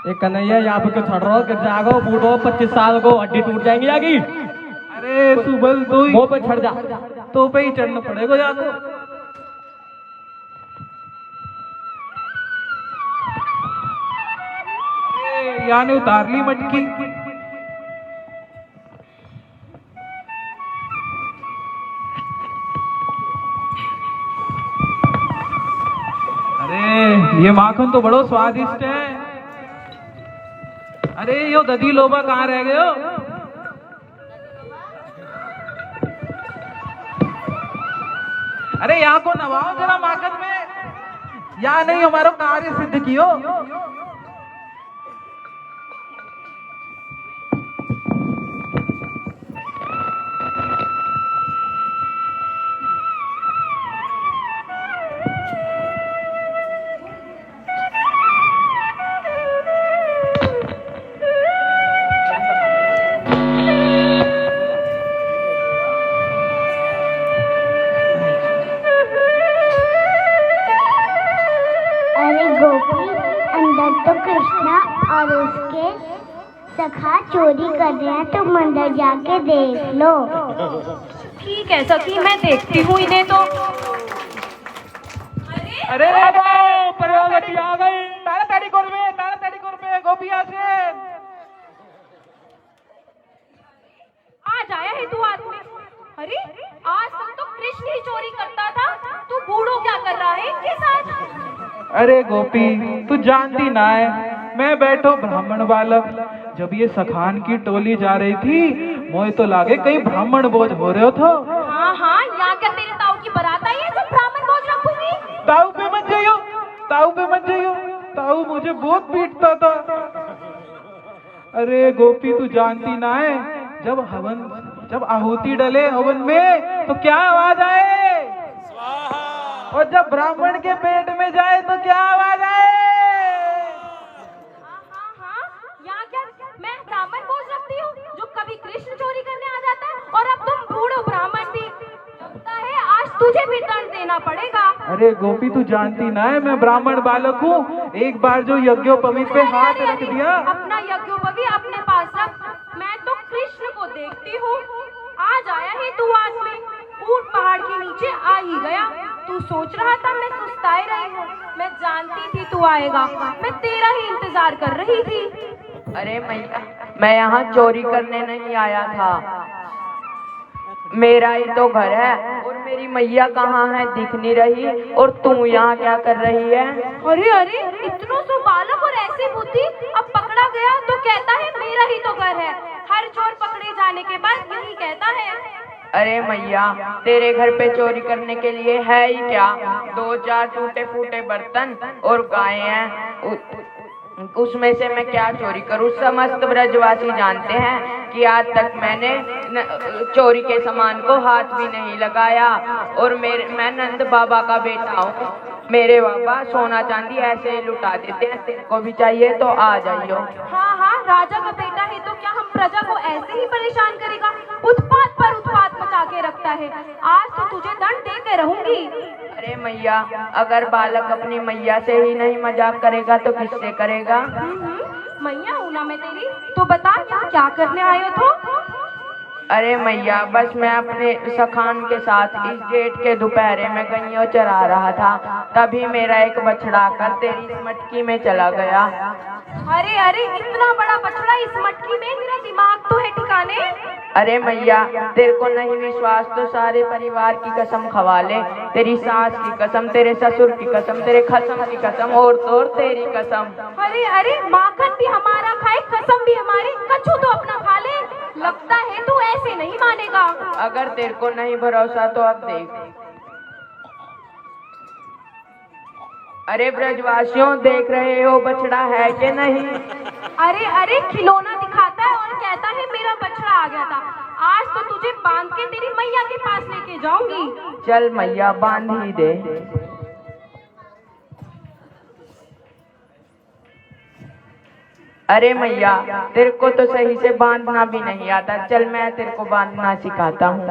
एक कन्हैया यहाँ पे क्यों चढ़ रहा हो? गिर जाओ बूढ़ो, 25 साल को हड्डी टूट जाएंगी आगे। अरे सुबल तू मुंह पे चढ़ जा, तो पे ही चढ़ना पड़ेगा जाको। यहाँ ने उतार ली मटकी। अरे ये माखन तो बड़ो स्वादिष्ट है। अरे यो ददी लोबा कहाँ रह गए हो? अरे यहाँ को नवाओ जरा माखन में, यहाँ नहीं हमारा कार्य सिद्ध कियो। और उसके सखा चोरी कर रहे हैं, तो मंदिर जाके देख लो। ठीक है सखी, मैं देखती हूँ इन्हें तो। अरे प्रभावती आ गई। ताड़ाताड़ी करबे गोपिया से। आज आया है तू आदमी? अरे आज तक तो कृष्ण ही चोरी करता था, तू बूढ़ो क्या कर रहा है इनके साथ? अरे गोपी, तू जानती ना है, मैं बैठो ब्राह्मण बालक, जब ये सखान की टोली जा रही थी मोए तो लागे कहीं ब्राह्मण भोज हो रहे हो तो। हाँ हाँ, यहाँ क्या तेरे ताऊ की बारात आई है जो ब्राह्मण भोज रखूंगी? ताऊ पे मत जाइयो, ताऊ पे मत जाइयो, ताऊ मुझे बहुत पीटता था। अरे गोपी तू जानती ना है, जब आहुति डले हवन में तो क्या आवाज आए, और जब ब्राह्मण के पेट में जाए तो क्या आवाज आए। हाँ, यहाँ क्या मैं ब्राह्मण भोज रखती हूँ जो कभी कृष्ण चोरी करने आ जाता है, और अब तुम बूढ़ो ब्राह्मण भी। लगता है आज तुझे भी दंड देना पड़ेगा। अरे गोपी तू जानती ना है मैं ब्राह्मण बालक हूँ, एक बार जो यज्ञोपवीत पे हाथ रख दिया। अपना यज्ञोपवी अपने पास रख, मैं तो कृष्ण को देखती हूँ। आज आया है तू आज में, ऊंट पहाड़ के नीचे आ ही गया। तू सोच रहा था मैं सुस्ताई रही हूँ, मैं जानती थी तू आएगा, मैं तेरा ही इंतजार कर रही थी। अरे मैया, मैं यहाँ चोरी करने नहीं आया था, मेरा ही तो घर है, और मेरी मैया कहाँ है दिख नहीं रही, और तू यहाँ क्या कर रही है? अरे अरे, इतनों सो बालक और ऐसी बुद्धि, अब पकड़ा गया तो कहता है मेरा ही तो घर है। हर चोर पकड़े जाने के बाद यही कहता है। अरे मैया, तेरे घर पे चोरी करने के लिए है ही क्या? 2-4 टूटे फूटे बर्तन और गायें हैं, उसमें से मैं क्या चोरी करूं? समस्त ब्रजवासी जानते हैं कि आज तक मैंने चोरी के सामान को हाथ भी नहीं लगाया, और मैं नंद बाबा का बेटा हूँ। मेरे बाबा सोना चांदी ऐसे ही लुटा देते हैं, तेरे को भी चाहिए तो आ जाइयो। हाँ हाँ, राजा का बेटा है तो क्या हम प्रजा को ऐसे ही परेशान करेगा? उत्पात पर उत्पात मचा के रखता है। आज तो तुझे दंड दे के रहूंगी। अरे मैया, अगर बालक अपनी मैया से ही नहीं मजाक करेगा तो किससे करेगा? मैया हूँ ना मैं तेरी, तो बता यहाँ क्या करने आए हो? अरे मैया, बस मैं अपने सखान के साथ इस जेठ के दोपहरे में गइयों चरा रहा था, तभी मेरा एक बछड़ा आकर तेरी इस मटकी में चला गया। अरे अरे, इतना बड़ा बछड़ा इस मटकी में, तेरा दिमाग तो है ठिकाने? अरे मैया, तेरे को नहीं विश्वास तो सारे परिवार की कसम खवा ले, तेरी सास की कसम, तेरे ससुर की कसम, तेरे खसम की कसम, और तो और तेरी कसम। अरे अरे, माखन भी हमारा खाए, कसम भी हमारी, कछू तो अपना खा ले। लगता है तू ऐसे नहीं मानेगा। अगर तेरे को नहीं भरोसा तो अब देख। अरे ब्रजवासियों, देख रहे हो बछड़ा है कि नहीं? अरे अरे, खिलौना दिखाता है और कहता है मेरा बछड़ा आ गया था। आज तो तुझे बांध के तेरी मैया के पास लेके जाऊंगी। चल मैया, बांध ही दे। अरे मैया, तेरे को तो सही से बांधना भी नहीं आता, चल मैं तेरे को बांधना सिखाता हूँ।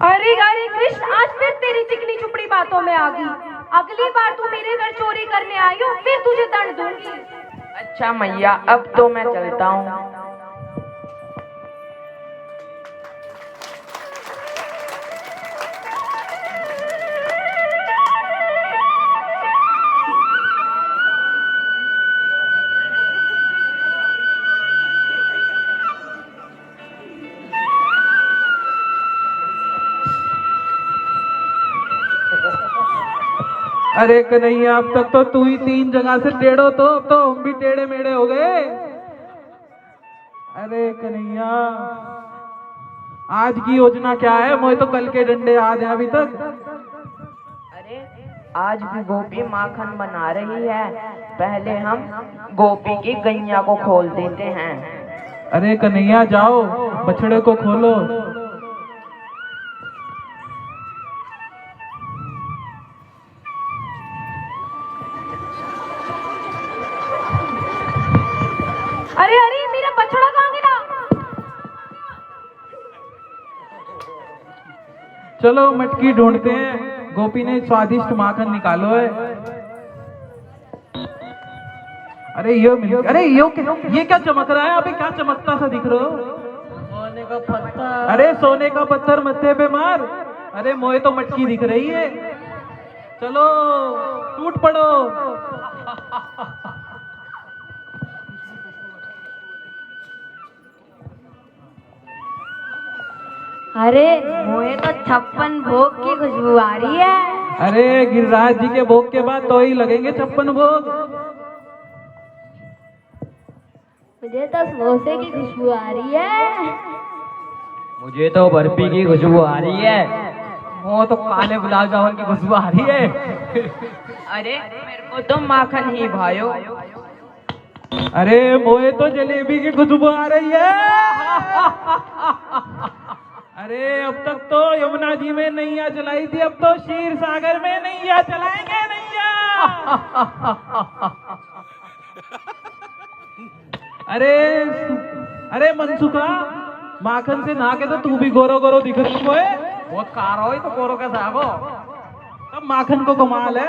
अरे अरे कृष्ण, आज फिर तेरी चिकनी चुपड़ी बातों में आ गई। अगली बार तू मेरे घर चोरी करने आई हो, फिर तुझे दंड दूंगी। अच्छा मैया, अब तो मैं चलता हूँ। अरे कन्हैया, अब तक तो तू ही 3 जगह से टेढ़ो, तो अब तो हम भी टेढ़े मेढ़े हो गए। अरे कन्हैया, आज की योजना क्या है? मुझे तो कल के डंडे याद हैं अभी तक। अरे आज भी गोपी माखन बना रही है, पहले हम गोपी की गैया को खोल देते हैं। अरे कन्हैया, जाओ बछड़े को खोलो। अरे अरे, मेरा बछड़ा कहाँ गया? चलो मटकी ढूंढते हैं, गोपी ने स्वादिष्ट माखन निकालो है। अरे ये क्या चमक रहा है? अबे क्या चमकता सा दिख रहा हो? सोने का पत्थर। अरे सोने का पत्थर मत्थे पे मार। अरे मोए तो मटकी दिख रही है, चलो टूट पड़ो। अरे मुझे तो 56 भोग की खुशबू आ रही है। अरे गिरिराज जी के भोग के बाद तो ही लगेंगे 56 भोग। मुझे तो समोसे की खुशबू आ रही है। मुझे तो बर्फी की खुशबू आ रही है। वो तो काले गुलाब जामुन की खुशबू आ रही है। अरे मेरे को तो माखन ही भायो। अरे मोए तो जलेबी की खुशबू आ रही है। अरे अब तक तो यमुना जी में नैया चलाई थी, अब तो क्षीर सागर में नैया चलाएंगे नैया। अरे मनसुखा, माखन से नहा के तो तू भी गोरो गोरो दिख रही है। बहुत कारो ही तो गोरो का सागो। अब माखन को कमाल है।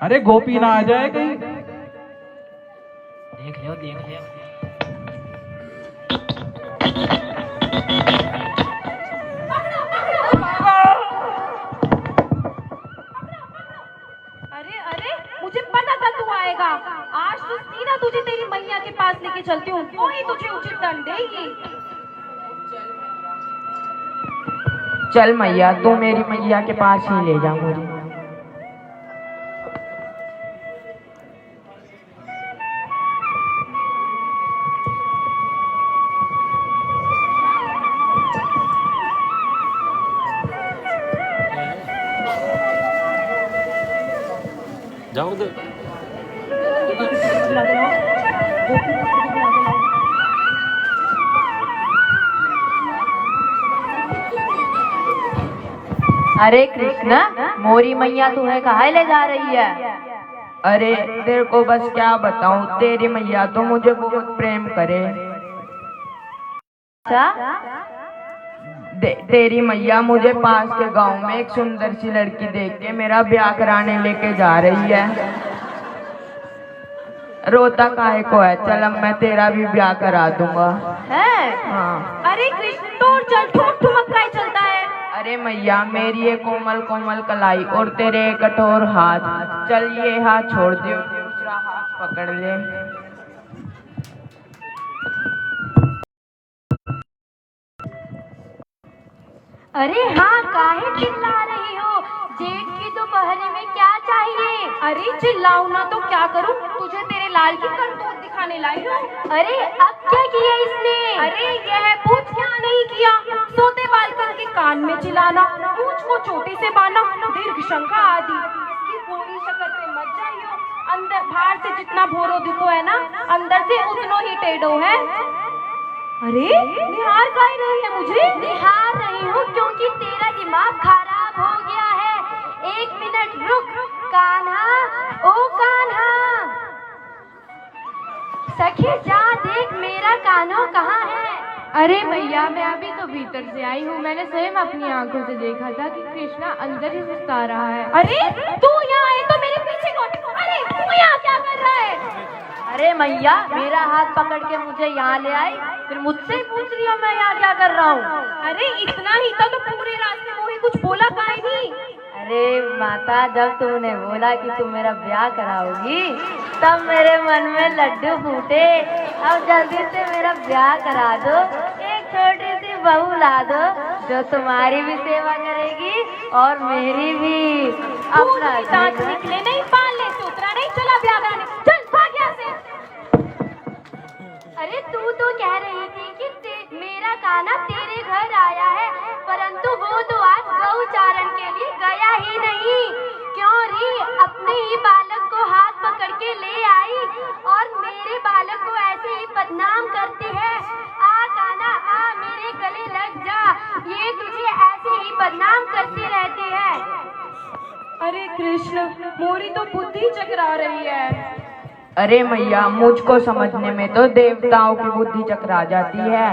अरे गोपी ना आ जाए कहीं। देख ले। अरे मुझे पता था तू आएगा। आज तो सीधा तुझे तेरी मैया के पास लेके चलती हूँ, वो ही तुझे उचित दंड देगी। चल मैया, तू मेरी मैया के पास ही ले जा मुझे। जाओ उधर। अरे कृष्णा, मोरी मैया तुम्हें कहाँ ले जा रही है? अरे तेरे को बस क्या बताऊं, तेरी मैया तो मुझे बहुत प्रेम करे। अच्छा, तेरी मैया मुझे पास के गांव में एक सुंदर सी लड़की देख के मेरा ब्याह कराने लेके जा रही है। रोता काहे को है, चल अब मैं तेरा भी ब्याह करा दूंगा। है? हाँ। अरे कृष्ण, तोड़ चल, ठोक ठुमक्का ही चलता है। अरे मैया, मेरी ये कोमल कोमल कलाई और तेरे ये कठोर हाथ, चल ये हाथ छोड़ दे, दूसरा हाथ पकड़ ले। अरे हाँ, काहे चिल्ला रही हो? जेठ की दोपहरी में क्या चाहिए? अरे चिल्लाऊं ना तो क्या करूं? तुझे तेरे लाल की करतूत दिखाने लाई हूँ। अरे अब क्या किया इसने? अरे यह पूछ क्या नहीं किया? सोते बाल करके कान में चिल्लाना, पूछ को चोटी से बांधना, दीर्घ शंका आदि। इसकी भोरी शक्ल पे मत जाइयो। अंदर बाहर से जितना भोरो दिखो है ना, अंदर से उतनो ही टेढ़ो है। अरे निहार काहे रही है मुझे? निहार रही हूँ क्योंकि तेरा दिमाग खराब हो गया है। 1 मिनट रुक। कान्हा, ओ कान्हा, सखी जा देख मेरा कान्हा कहाँ है। अरे भैया, मैं अभी तो भीतर से आई हूँ। मैंने स्वयं अपनी आंखों से देखा था कि कृष्णा अंदर ही सुस्ता रहा है। अरे तू यहाँ है तो मेरे पीछे कौन? अरे तू यहाँ क्या कर रहा है? अरे मैया, मेरा हाथ पकड़ के मुझे यहाँ ले आई, फिर मुझसे पूछ रही हो मैं यहाँ क्या कर रहा हूँ? अरे इतना ही था तो पूरे रास्ते में ही कुछ बोला काहे नहीं? अरे माता, जब तुमने बोला कि तुम मेरा ब्याह कराओगी तब मेरे मन में लड्डू फूटे। अब जल्दी से मेरा ब्याह करा दो, एक छोटी सी बहू ला दो जो तुम्हारी भी सेवा करेगी और मेरी भी। अपना दांत निकले नहीं, पालने से उतरा नहीं, चला ब्याह कराने, चल भाग यहाँ से। अरे तू तो कह रही थी कि मेरा कान्हा तेरे घर आया है, परंतु वो तो आज गौ चारण के लिए गया ही नहीं। क्यों री, अपने ही बालक को हाथ पकड़ के ले आई और मेरे बालक को ऐसे ही बदनाम करती है। आ कान्हा, आ मेरे गले लग जा, ये तुझे ऐसे ही बदनाम करती रहती है। अरे कृष्ण, मोरी तो बुद्धि चकरा रही है। अरे मैया, मुझको समझने में तो देवताओं की बुद्धि चकरा जाती है।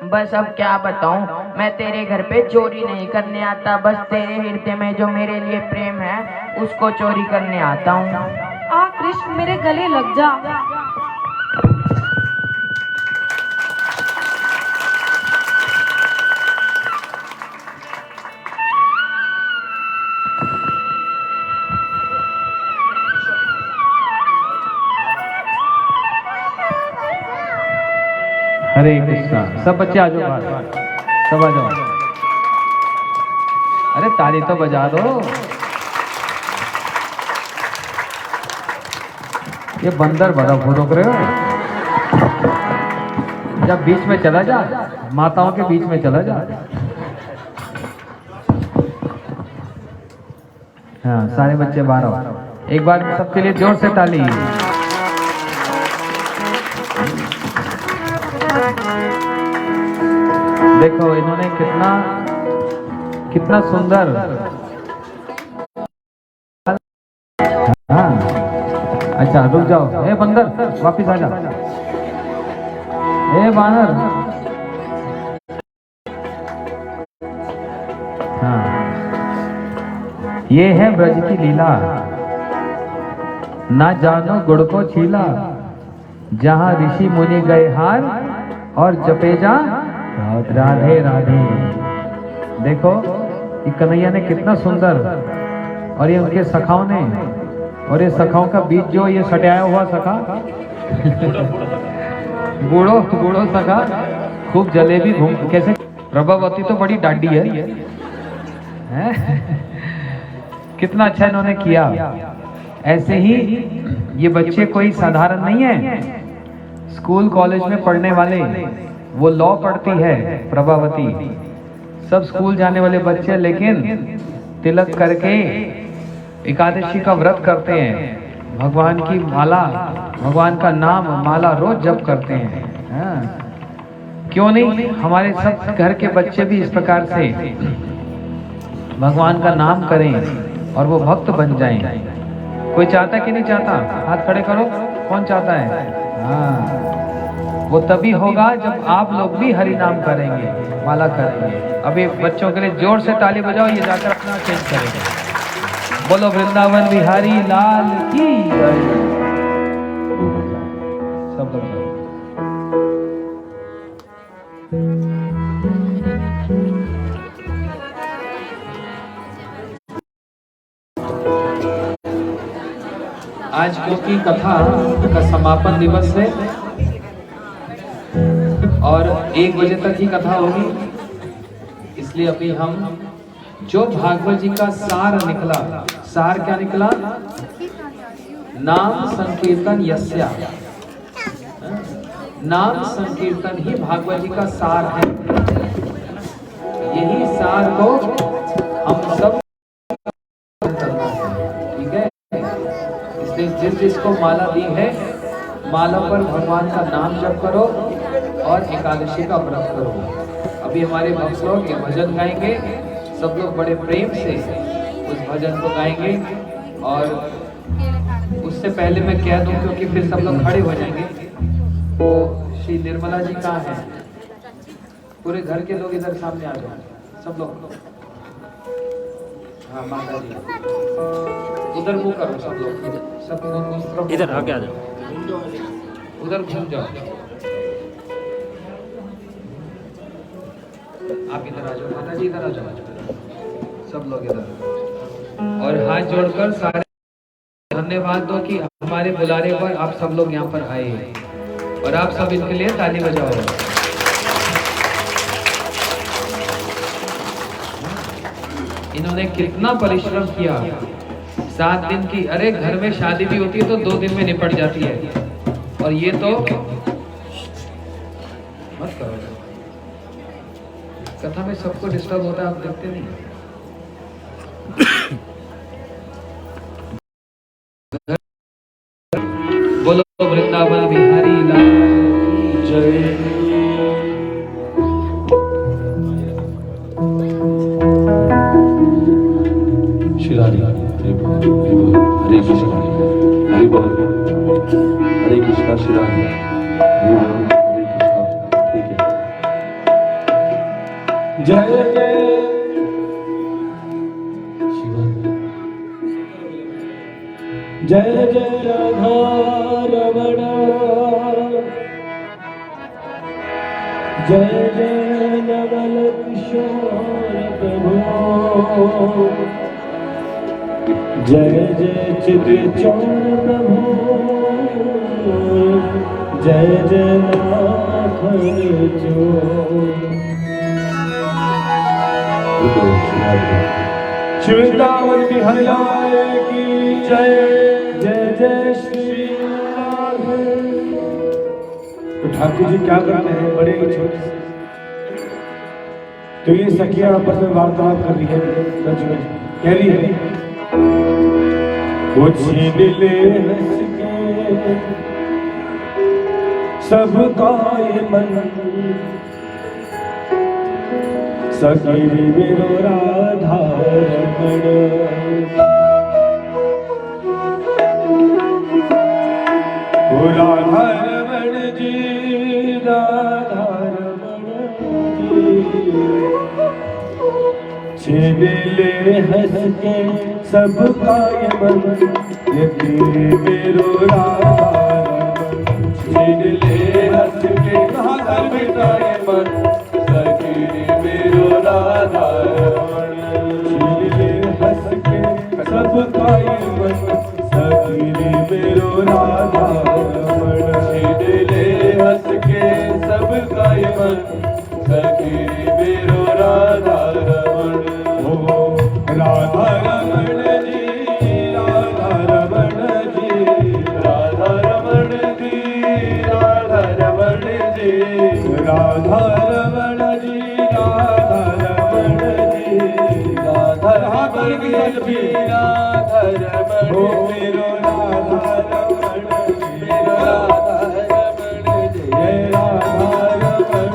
बस अब क्या बताऊं, मैं तेरे घर पे चोरी नहीं करने आता, बस तेरे हृदय में जो मेरे लिए प्रेम है उसको चोरी करने आता हूँ। आ कृष्ण, मेरे गले लग जा। हरे कृष्णा। सब बच्चे आ जाओ बाहर, सब आ जाओ। अरे ताली तो बजा दो। ये बंदर बड़ा रोक रहे हो, जब बीच में चला जा, माताओं के बीच में चला जा। हाँ, सारे बच्चे बाहर आओ। एक बार सबके लिए जोर से ताली। देखो इन्होंने कितना सुंदर। हाँ, अच्छा रुक जाओ। ए बंदर वापिस आ जा। ए बानर। हाँ, ये है ब्रज की लीला, ना जानो गुड़ को छीला, जहां ऋषि मुनि गए हार और जपे जा राधे राधे। देखो ये कन्हैया ने कितना सुंदर, और ये उनके सखाओं ने, और ये सखाओं का बीच जो ये सटाया हुआ सखा बूढ़ो सखा खूब जलेबी घूम। कैसे प्रभावती तो बड़ी डांडी है? कितना अच्छा इन्होंने किया। ऐसे ही ये बच्चे कोई साधारण नहीं है, स्कूल कॉलेज में पढ़ने वाले। वो लॉ पढ़ती है प्रभावती, सब स्कूल जाने वाले बच्चे, लेकिन तिलक करके एकादशी का व्रत करते हैं, भगवान की माला, भगवान का नाम माला रोज जप करते हैं। हाँ। क्यों नहीं, हमारे सब घर के बच्चे भी इस प्रकार से भगवान का नाम करें और वो भक्त बन जाएं। कोई चाहता है कि नहीं चाहता? हाथ खड़े करो, कौन चाहता है? हाँ, वो तभी होगा जब आप लोग भी हरि नाम करेंगे, माला करेंगे। अभी बच्चों के लिए जोर से ताली बजाओ, ये जाकर अपना चेंज करेंगे। बोलो वृंदावन बिहारी लाल की जय। सब लोग आज क्योंकि कथा का समापन दिवस है और 1 बजे तक ही कथा होगी, इसलिए अभी हम जो भागवत जी का सार निकला, सार क्या निकला? नाम संकीर्तन यस्या, नाम संकीर्तन ही भागवत जी का सार है। यही सार को हम सब, ठीक है? इसलिए जिसको माला दी है, माला पर भगवान का नाम जप करो और एकादशी का व्रत करो। अभी हमारे भक्त लोग ये भजन गाएंगे, सब लोग बड़े प्रेम से उस भजन को गाएंगे। और उससे पहले मैं कह दूं, क्योंकि फिर सब लोग खड़े हो जाएंगे, वो श्री निर्मला जी कहाँ हैं? पूरे घर के लोग इधर सामने आ जाओ, सब लोग। हाँ माता जी, उधर मुंह करो सब लोग, सब इधर आगे आ जाओ, उधर घूम जाओ। आप इधर आ जाओ माता जी, इधर आ जाओ, सब लोग इधर। और हाथ जोड़कर सारे धन्यवाद दो कि हमारे बुलाने पर आप सब लोग यहाँ पर आए, और आप सब इनके लिए ताली बजाओ। इन्होंने कितना परिश्रम किया, 7 दिन की। अरे घर में शादी भी होती है तो 2 दिन में निपट जाती है, और ये तो मत करो। कथा में सबको डिस्टर्ब होता है, आप देखते नहीं। बोलो वृंदावन बिहारी लाल की जय। श्री राधे हरे कृष्ण हरे बोल, हरे कृष्णा श्री राधे हरे बोल, हरे कृष्णा। ठीक है, जय जय जय जय राधा रमण, जय जय नवल किशोर प्रभु, जय जय चित चौर प्रभु, जय जय नाथ जो। वृंदावन बिहारी लाल की जय। जय जय श्री राधे। तो ठाकुर जी क्या करते हैं, बड़े ही छोटे से, तो ये सखियां आपस में वार्तालाप कर रही है, कह रही है वो छीन ले हंस के सबका ये मन, सखी मेरो राधा रमण। राधा रमण जी, राधा रमण जी, छीन ले हंस के सबका ये मन, ये तेरे मेरो राधा रमण। छीन ले हंस के सबका ये मन, सखी मेरो राधा रमण। छीन ले हंस के सबका ये मन, सखी मेरो राधा रमण। छीन ले हंस के सबका ये मन, सखी मेरो राधा रमण। राधा रमण जी, राधा रमण जी, राधा रमण जी, राधा रमण जी, राधा रमण जी, राधा रमण जी, राधा रमण जी, राधा रमण। ओ मेरो राधा रमण, मेरो राधा रमण जी, जय राधा रमण,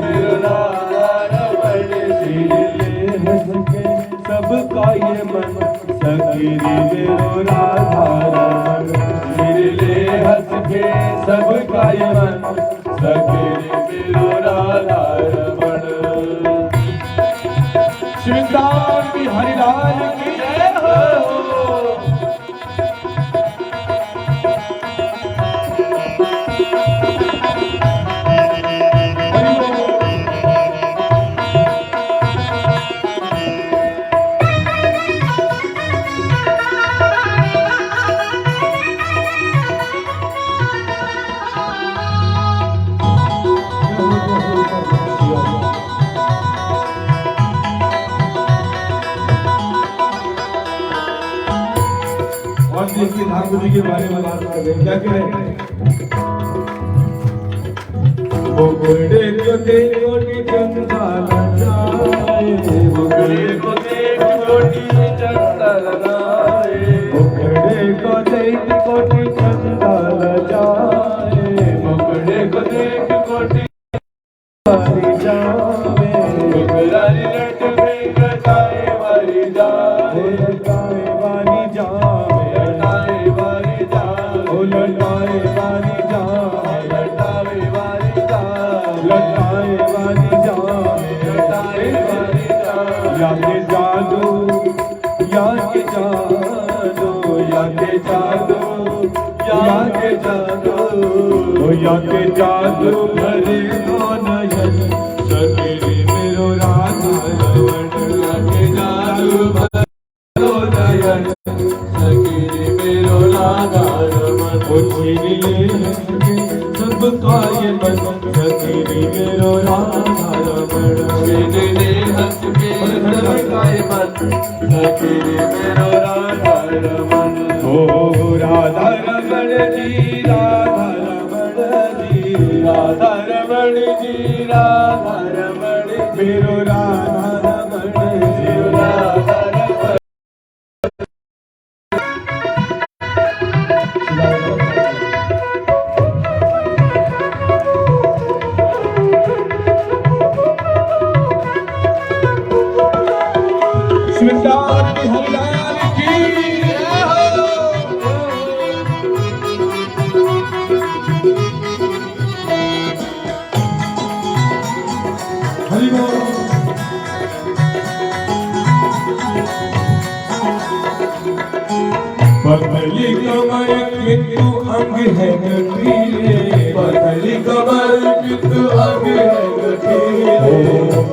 मेरो राधा रमण जी। ले हंस के सबका ये मन, सखी मेरो राधा रमण। ले हंस के सबका ये मन, सखी मेरो राधा रमण। वृंदावन बिहारी लाल की जय हो। इसकी ठाकुर जी के बारे में बात कर रहे हैं, क्या कह रहे हैं? मुगड़े को देखो चंदा लगाए, मुगड़े को देखो चंदा लगाए, मुगड़े को देखो चंदा लगाए, मुगड़े को देखो वारी जावे, मुगरारी लट में गटाए वारी जावे, लटाए वारी जावे, लटाए वारी जावे, लटाए वारी जावे, लटाए वारी जावे, लटाए वारी जावे, लटाए वारी जावे। याके जादू, याके जादू, याके जादू, याके जादू, याके जादू भरे नयन, सखी मेरो राधा रमण। याके जादू भरो नयन, सखी मेरो राधा रमण। छीन ले सबका ये मन, सखी मेरो राधा रमण। छीन ले हंस के सबका ये मन, सखी मेरो राधा रमण। ओ राधा रमण जी, राधा रमण जी, राधा रमण जी, राधा रमण, मेरो राधा रमण जी, राधा रमण। वृंदावन बिहारी लाल की जय हो। हरि बोल। पतली कमर किंतु अंग है गठीले, पतली कमर किंतु अंग है गठीले,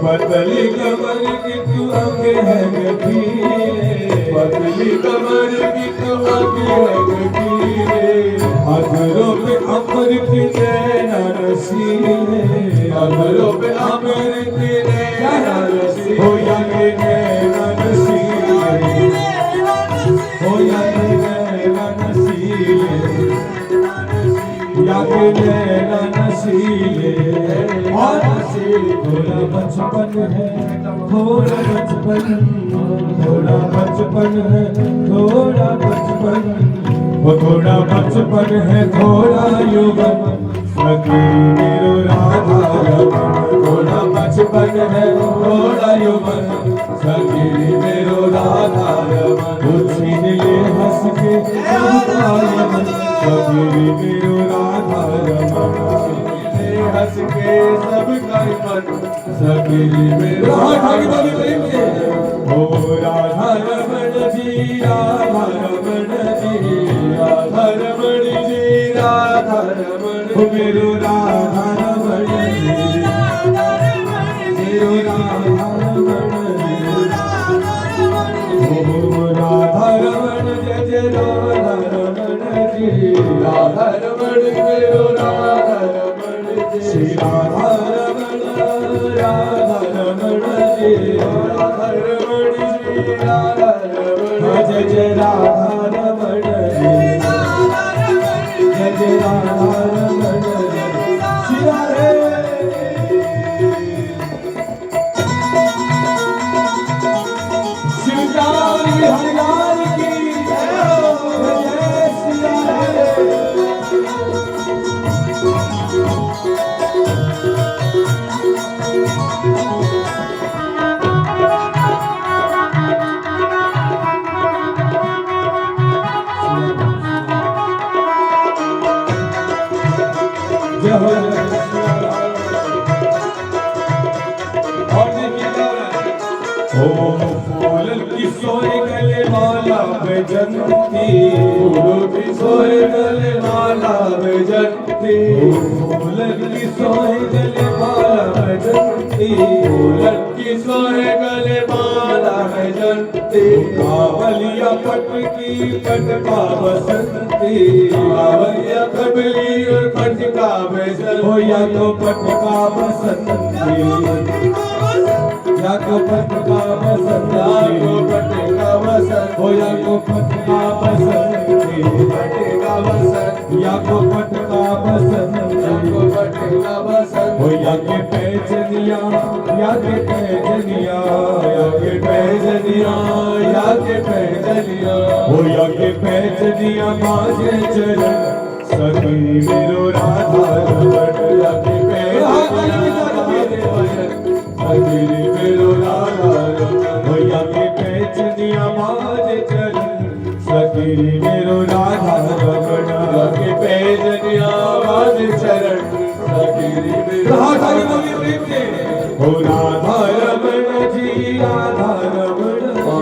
पतली कमर किंतु अंग है गठीले, पतली कमर किंतु अंग है गठीले। अधरों पे अमृत नैना रसीले, अधरों पे अमृत नैना रसीले, हो याके नैना रसीले, के नैना नशीले और थोड़ा बचपन है, थोड़ा बचपन, थोड़ा बचपन है, थोड़ा बचपन, वो थोड़ा बचपन है, थोड़ा यौवन, सखी मेरो राधा रमन। थोड़ा बचपन है, थोड़ा यौवन, सखी मेरो राधा रमन। छीन ले हंस के सबका यमन, सखी मेरो राधा रमन। हंस के सबका यमन, सखी मेरो राधा रमन। ओ राधा रमन जी, राधा रमन जी, राधा रमन जी, राधा रमन। ओ मेरो राधा रमन जी, मेरो राधा रमन जी, ओ राधा रमन जय जय राधा रमन जी, राधा रमन मेरो राधा रमन जी, श्री राधा रमन, राधा रमन जी, राधा रमन जी, राधा रमन जय जय राधा रमन जी, जय जय राधा रमन जी, श्री राधे। हरिलाल की जय श्री राधे। फूल की सोए गले माला बजंती, फूलों की सोए गले माला बजंती, फूल की सोए गले माला बजंती, फूल की सोए गले माला बजंती। कावलिया पट की पटका बसंती, कावलिया कबली और पटका बसंती, हो या तो पटका बसंती, या को पटका बसंत, या को पटका बसंत, हो या को पटका बसंत, पटका बसंत, या को पटका बसंत, या को पटका बसंत, हो या के पैजनिया, या के पैजनिया, या के पैजनिया, या के पैजनिया, हो या के पैजनिया बाजे चरण, सखी मेरो राधा रमन। या के पैजनिया सखी मेरो राधा रमन, भैया के पैजनिया बाजे चरण, सखी मेरो राधा रमन। के पैजनिया बाजे चरण, सखी मेरो राधा रमन। हो राधा रमन जी, राधा रमन जी,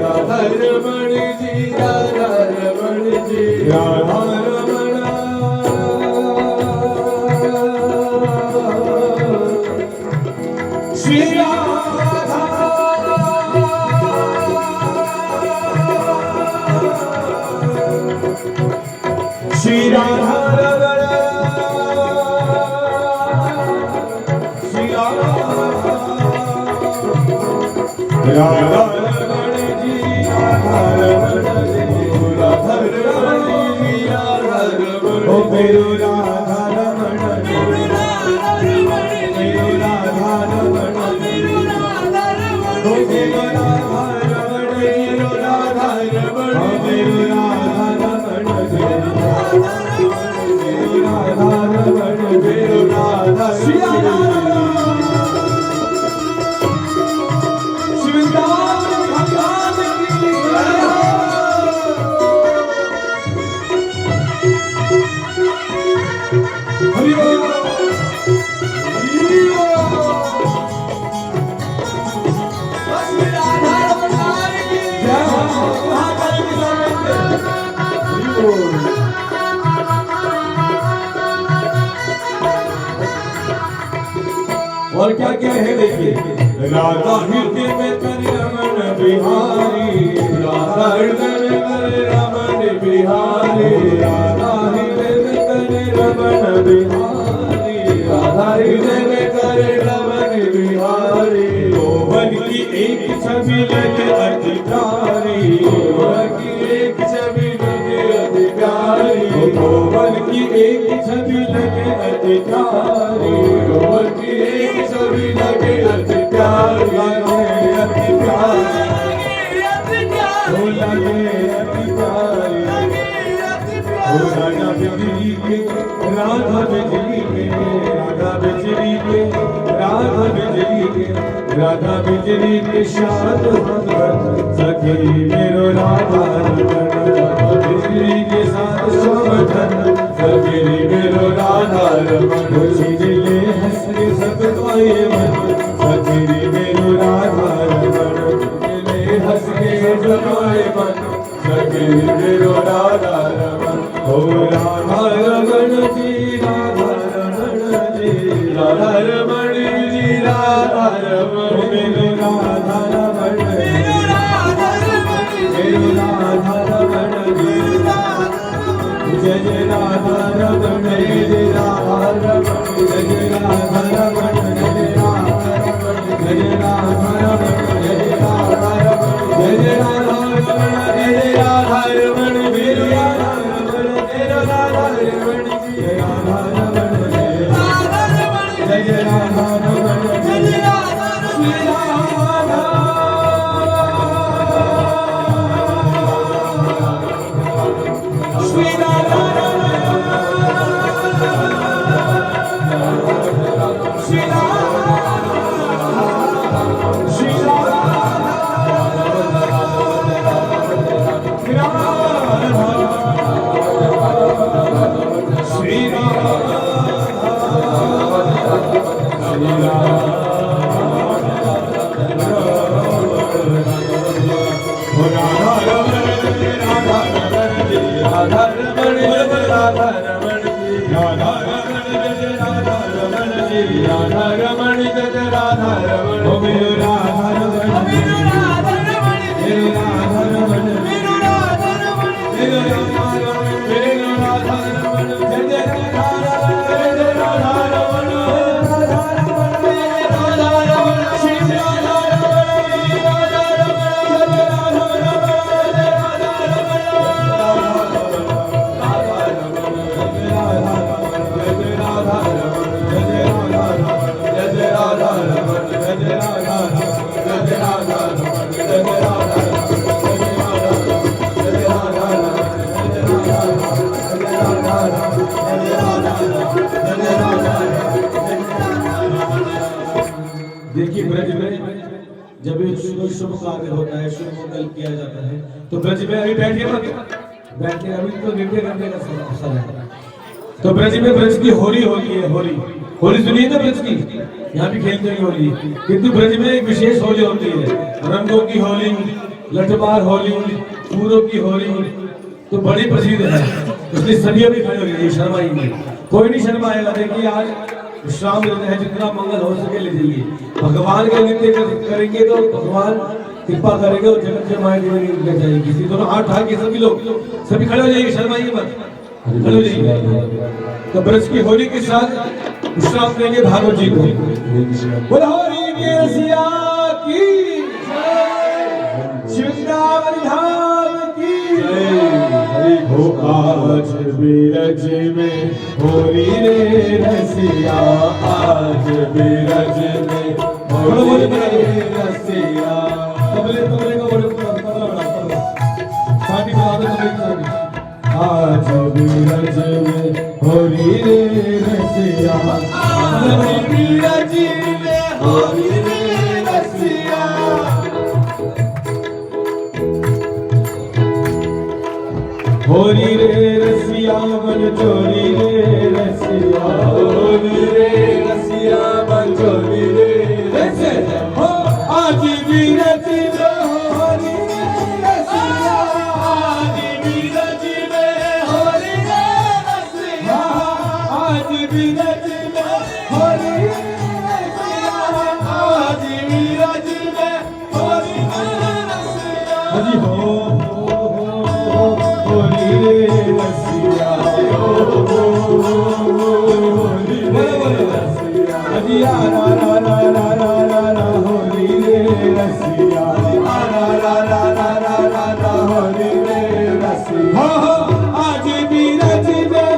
राधा रमन जी, राधा रमन जी, राधा रमन। श्री राधा श्री राधा श्री राधा रमण जी, राधा रमण जी, राधा रमण जी, राधा रमण। ओ मेरो राधा रमण जी, मेरो राधा रमण जी, ओ मेरो राधा रमण जी, मेरो राधा रमण, मेरो राधा रमण जी, मेरो राधा रमण, मेरो राधा श्री और क्या क्या है देखिए, राधा हृदय में कर रमन बिहारी, राधा हृदय में कर रमन बिहारी, राधा हृदय में कर रमन बिहारी, राधा हृदय में कर रमन बिहारी। गोवन की एक छवि लगे अधिकारी, गोवन की एक छवि लगे अधिकारी, गोवन की एक छवि लगे अति प्यारी, रोल की एक छवि लगे अति प्यारी, अति प्यारी, ओ लगे अति प्यारी, ओ राजा बिजली के राधा बिजली के, राधा बिजली के, राधा बिजली के, राधा बिजली के शाद सखी मेरो राधा रमण, बिजली के साथ शोभन सखी मेरो राधा रमण, ले हंस के सब पाए मन सखी मेरो राधा रमण, ले हंस के सब पाए मन सखी मेरो राधा रमण, ओ राधा रमण जी, राधा रमण जी, राधा रमण जी, राधा रमण, मेरो राधा रमण, मेरो राधा रमण, मेरो राधा रमण जी, जय जय राधा रमण, जय राधा रमण, जय राधा रमण, जय राधा रमण, जय राधा रमण, जय राधा रमण, जय राधा रमण, जय राधा रमण, मेरो राधा रमण, मेरो राधा रमण जी, जय राधा रमण, जय राधा रमण, जय राधा रमण, जय राधा श्री राधा, श्री राधा, श्री देखिए ब्रज में जब शुभ कार्य होता है, शुभ मंगल किया जाता है, तो ब्रज में अभी बैठे मत, बैठे अभी तो निर्णय करने का समय है। तो ब्रज में ब्रज की होली होती है, होली होली सुनिए ना ब्रज की, यहाँ भी खेलते हैं होली, किंतु ब्रज में एक विशेष होली होती है, रंगों की होली, लठमार होली, फूलों की होली, तो बड़ी प्रसिद्ध है, इसलिए सभी अभी खड़े हो गए, शर्माएंगे, कोई नहीं शर्माएगा। देखिए आज विश्राम लेते हैं, जितना मंगल हो सके ले जाइए, भगवान के नृत्य करेंगे तो भगवान कृपा करेंगे और जगत से माए ले जाएगी। किसी दोनों हाथ उठा के सभी लोग सभी खड़े हो जाइए, शर्माइए मत, खड़े हो जाइए। तो ब्रज की होली के साथ विश्राम देंगे भागवत जी को। बोल होली के रसिया की जय, वृंदावन धाम की जय। हो आज बिरज में होली रे रसिया, आज बिरज में होली रे रसिया। तबले तबले का बोलो, साथी आज बिरज में होली रे रसिया, आज बिरज में होली रे रसिया। होली रे रसिया मन चोरी रे रसिया, होली रे रसिया मन चोरी रे रसिया। हो आज बिरज में होली रे रसिया, आज बिरज में होली रे रसिया, आज बिरज में होली रे रसिया, आज बिरज में होली रे रसिया। हजी हो होली रे रसिया, होली रे रसिया, हजी रा रा रा रा रा रा रा होली रे रसिया, रा रा रा रा रा रा होली रे रसिया। हो आज बिरज में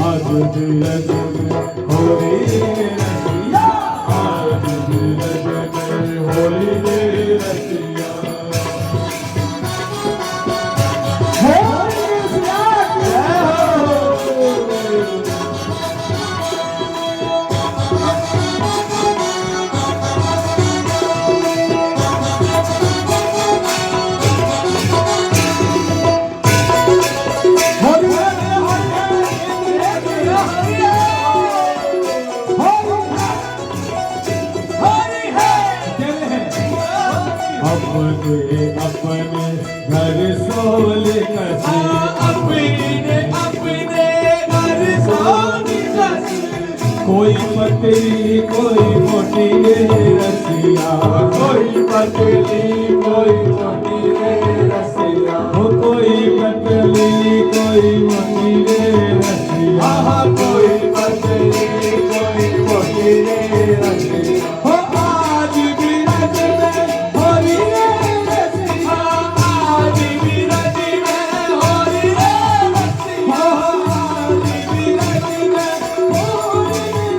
आज दिल में होली रे रसिया, आज दिल में होली रे रसिया। अपने घर सोले कसे, अपने घर सोले कसे, कोई पतली कोई मोटी रे रसिया, कोई पतली कोई मोटी रे रसिया, कोई पतली कोई मोटी रे रसिया, कोई पतली कोई मोटी रे रसिया। आज भी रज में होली रे रसिया, आज भी रज में होली रे रसिया, आज भी रज में होली रे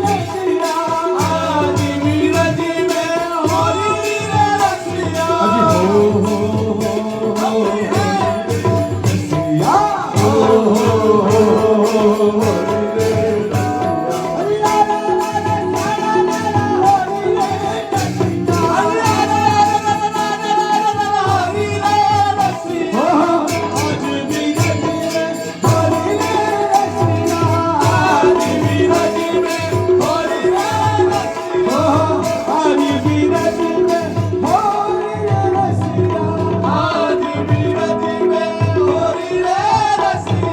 रसिया, आज भी रज में होली रे रसिया। रसिया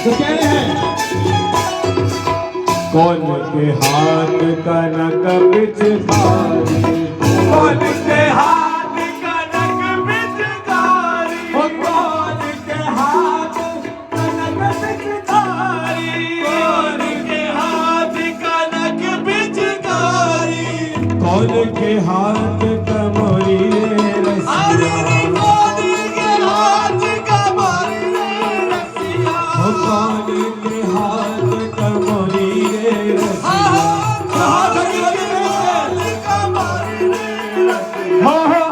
तो कह रहे हैं, कौन के हाथ कनक पिचकारी, कौन के हाथ कनक पिचकारी, कौन के हाथ कनक पिचकारी, कौन के हाथ कनक पिचकारी, कौन के हाथ कमोरी रे रसिया, कौन के हाथ कमोरी रे रसिया, कौन के हाथ कमोरी रे रसिया, हाथ कमोरी रे रसिया।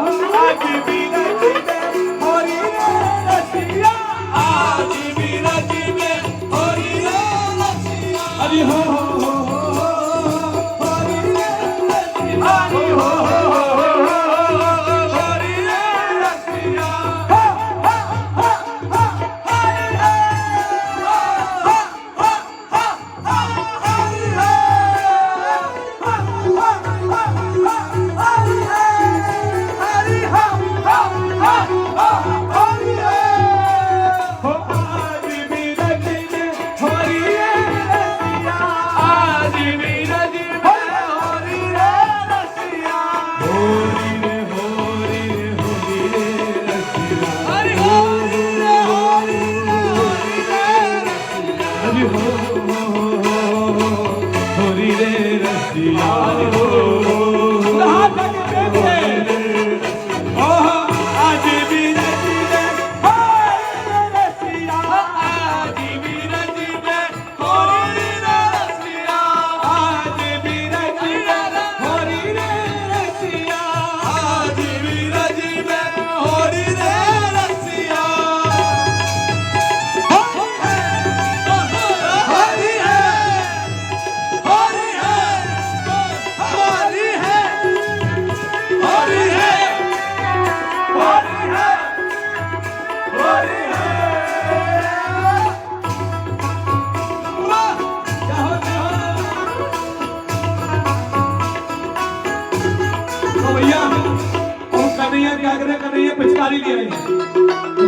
कन्हैया क्या करे, कन्हैया पिचकारी ले आए।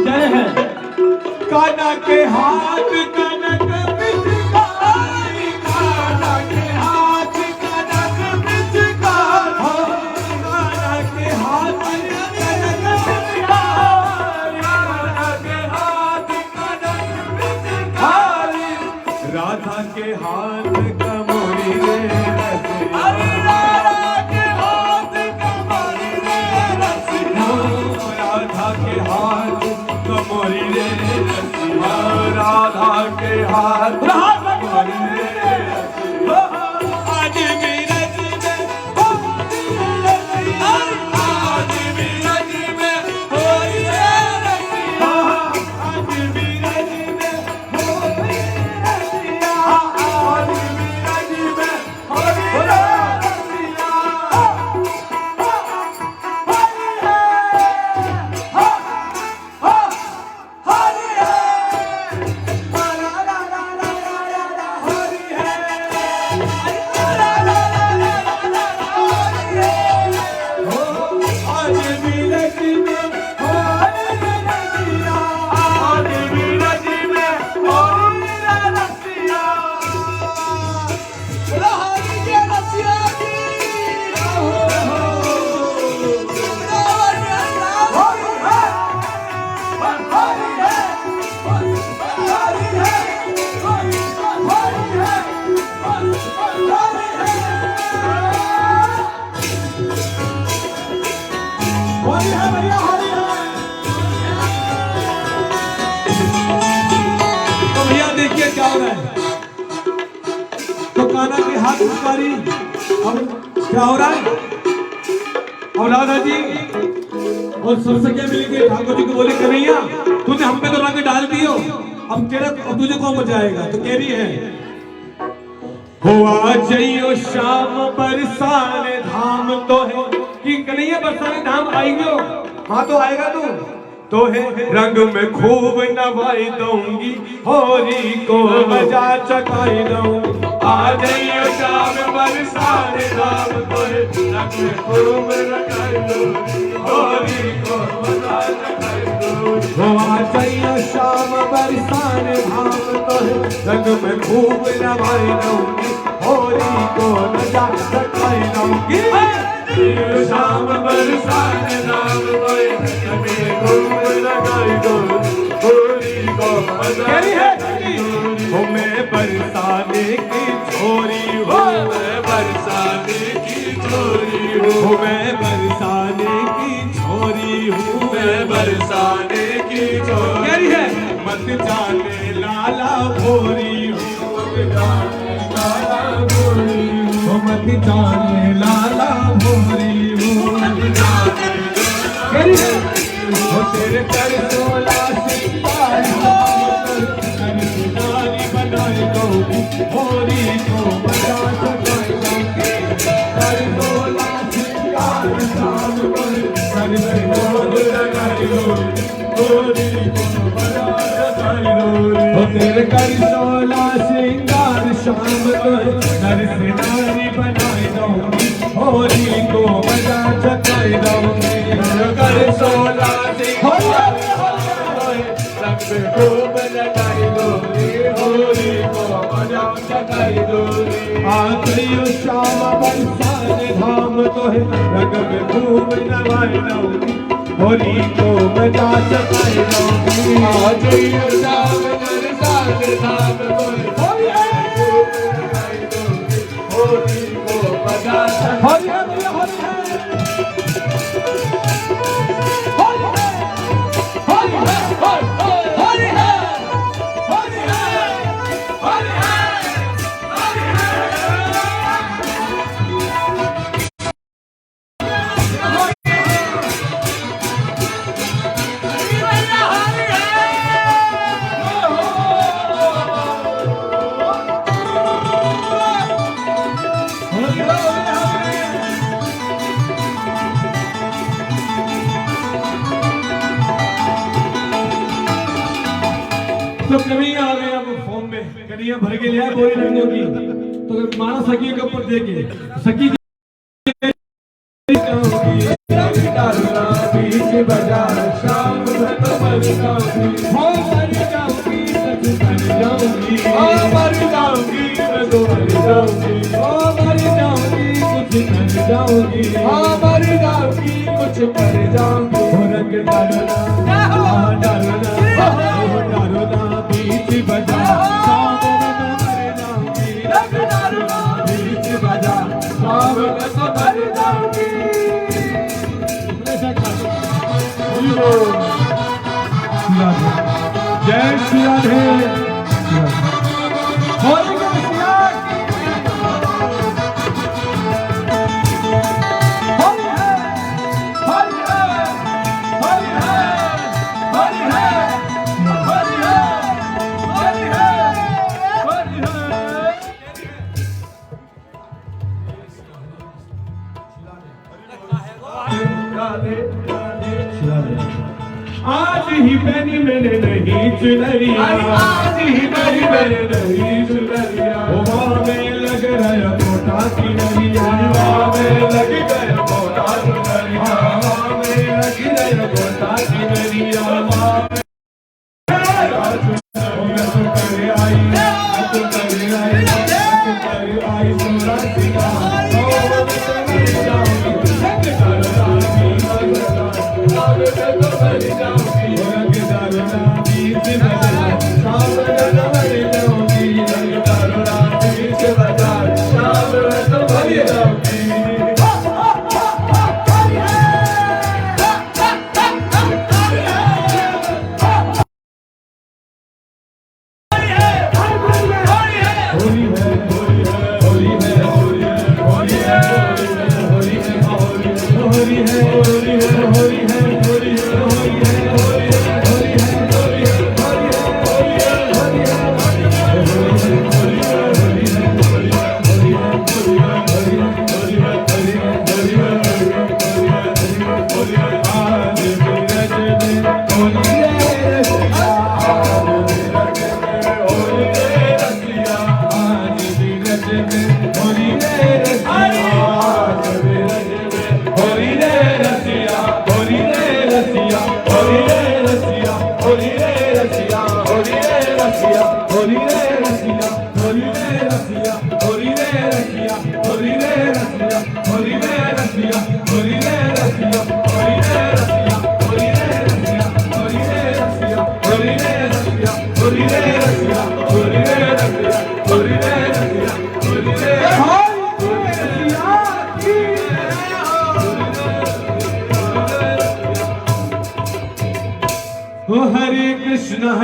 जय है कान्हा के हाथ कनक पिचकारी, कान्हा के हाथ कनक पिचकारी, कान्हा के हाथ कनक पिचकारी, कान्हा के हाथ कनक पिचकारी, राधा के हाथ कमोरी रे रसिया, राधा के हाथ कमोरी रे रसिया, राधा के हाथ कमोरी रे रसिया, राधा के हाथ कमोरी रे रसिया, आज मेरा जीवन होरी रे रसिया, आज मेरा जीवन होरी रे रसिया, आज मेरा जीवन होरी रे रसिया, आज मेरा जीवन होरी रे रसिया। तो भैया देखिए क्या हो रहा है। तो कान्हा के हाथ पिचकारी, अब क्या हो रहा है। और राधा जी और सरसकिया मिलके ठाकुर जी को बोले कन्हैया तूने हम पे तो रंग डाल दियो, अब तेरा अब तुझे कौन बचाएगा। तो कह रही है हो आ जइयो शाम बरसाने धाम तो है कि कन्हैया बरसाने धाम आएंगे। हाँ तो आएगा तो है रंग में खूब नवाई दूंगी, होरी को मजा चकाई दूंगी। आ जाइयो शाम बरसाने धाम तो है रंग में खूब नवाई दूंगी, होरी को मजा चकाई दूंगी। हो आ जाइयो शाम बरसाने धाम तो है रंग में खूब नवाई दूंगी, होरी को मजा चकाई दूंगी। शाम बरसाने धाम तो है रंग में खूब लगाई दो, होरी को मजा चकाई दूंगी। हो मैं बरसाने की छोरी हो, मैं बरसाने की छोरी हूँ, मैं बरसाने की छोरी हूँ, मैं बरसाने की छोरी है। मत जाने लाला भोरी हूँ, मत जाने लाला भोरी हूँ, मत जाने लाला भोरी हूँ, मत जाने लाला वो तेरे कर 16 सितारे नारी बनाई दूंगी, होरी को मजा चकाई दूंगी। कर 16 सितारे शाम पर लगाई दूंगी, होरी को मजा चकाई दूंगी। वो तेरे कर 16 सिंगार शाम पर नारी बनाई दूंगी, होरी को मजा चकाई दूंगी। कर 16 खूब लगाई दूंगी, होरी को मजा चकाई दूंगी। आ जइयो शाम बरसाने धाम तो है रंग में खूब नवाई दूंगी, होरी को मजा चकाई दूंगी। आ जइयो शाम बरसाने धाम तो है होरी खूब लगाई दूंगी, होरी को मजा चकाई दूंगी। तो कभी आ गए अब फॉर्म में कन्हैया भर के लिया बोरी रंगों की, तो मारा सखी के ऊपर देके सखी बीच बाजार शाम में तो मर जाऊंगी हो मर जाऊंगी सच मर जाऊंगी हो मर जाऊंगी मैं तो मर जाऊंगी हो मर जाऊंगी कुछ कर जाऊंगी हो मर जाऊंगी कुछ कर जाऊंगी हो रंग डालना डालना बीच बाजार शाम में तो मर जाऊंगी रंग डालना बीच बाजार शाम में तो मर जाऊंगी जय श्री राधे आज ही पहनी मैंने नहीं चुनरिया आज ही पहनी मैंने नहीं चुनरिया माँ में लग रहा मोटा की नरिया माँ में लग गया मोटा की नरिया माँ में लग रहा मोटा की नरिया माँ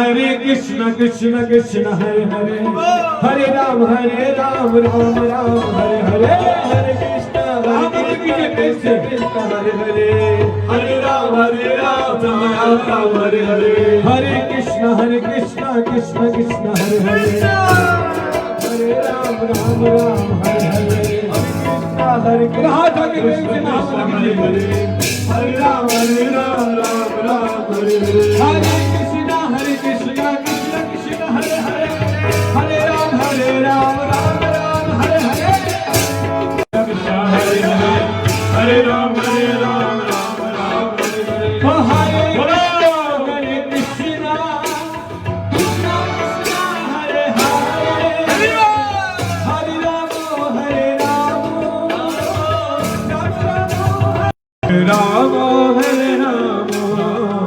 हरे कृष्ण कृष्ण कृष्ण हरे हरे हरे राम राम राम हरे हरे हरे कृष्ण कृष्ण हरे हरे हरे राम राम राम हरे हरे हरे कृष्ण कृष्ण कृष्ण हरे हरे हरे राम राम हरे हरे हरे कृष्ण हरे हरे हरे राम राम हरे हरे हरे कृष्ण कृष्ण कृष्ण हरे हरे हरे राम राम हरे हरे कृष्ण हरे हरे हरे राम राम हरे हरे हरे कृष्ण कृष्ण हरे हरे हरे राम राम राम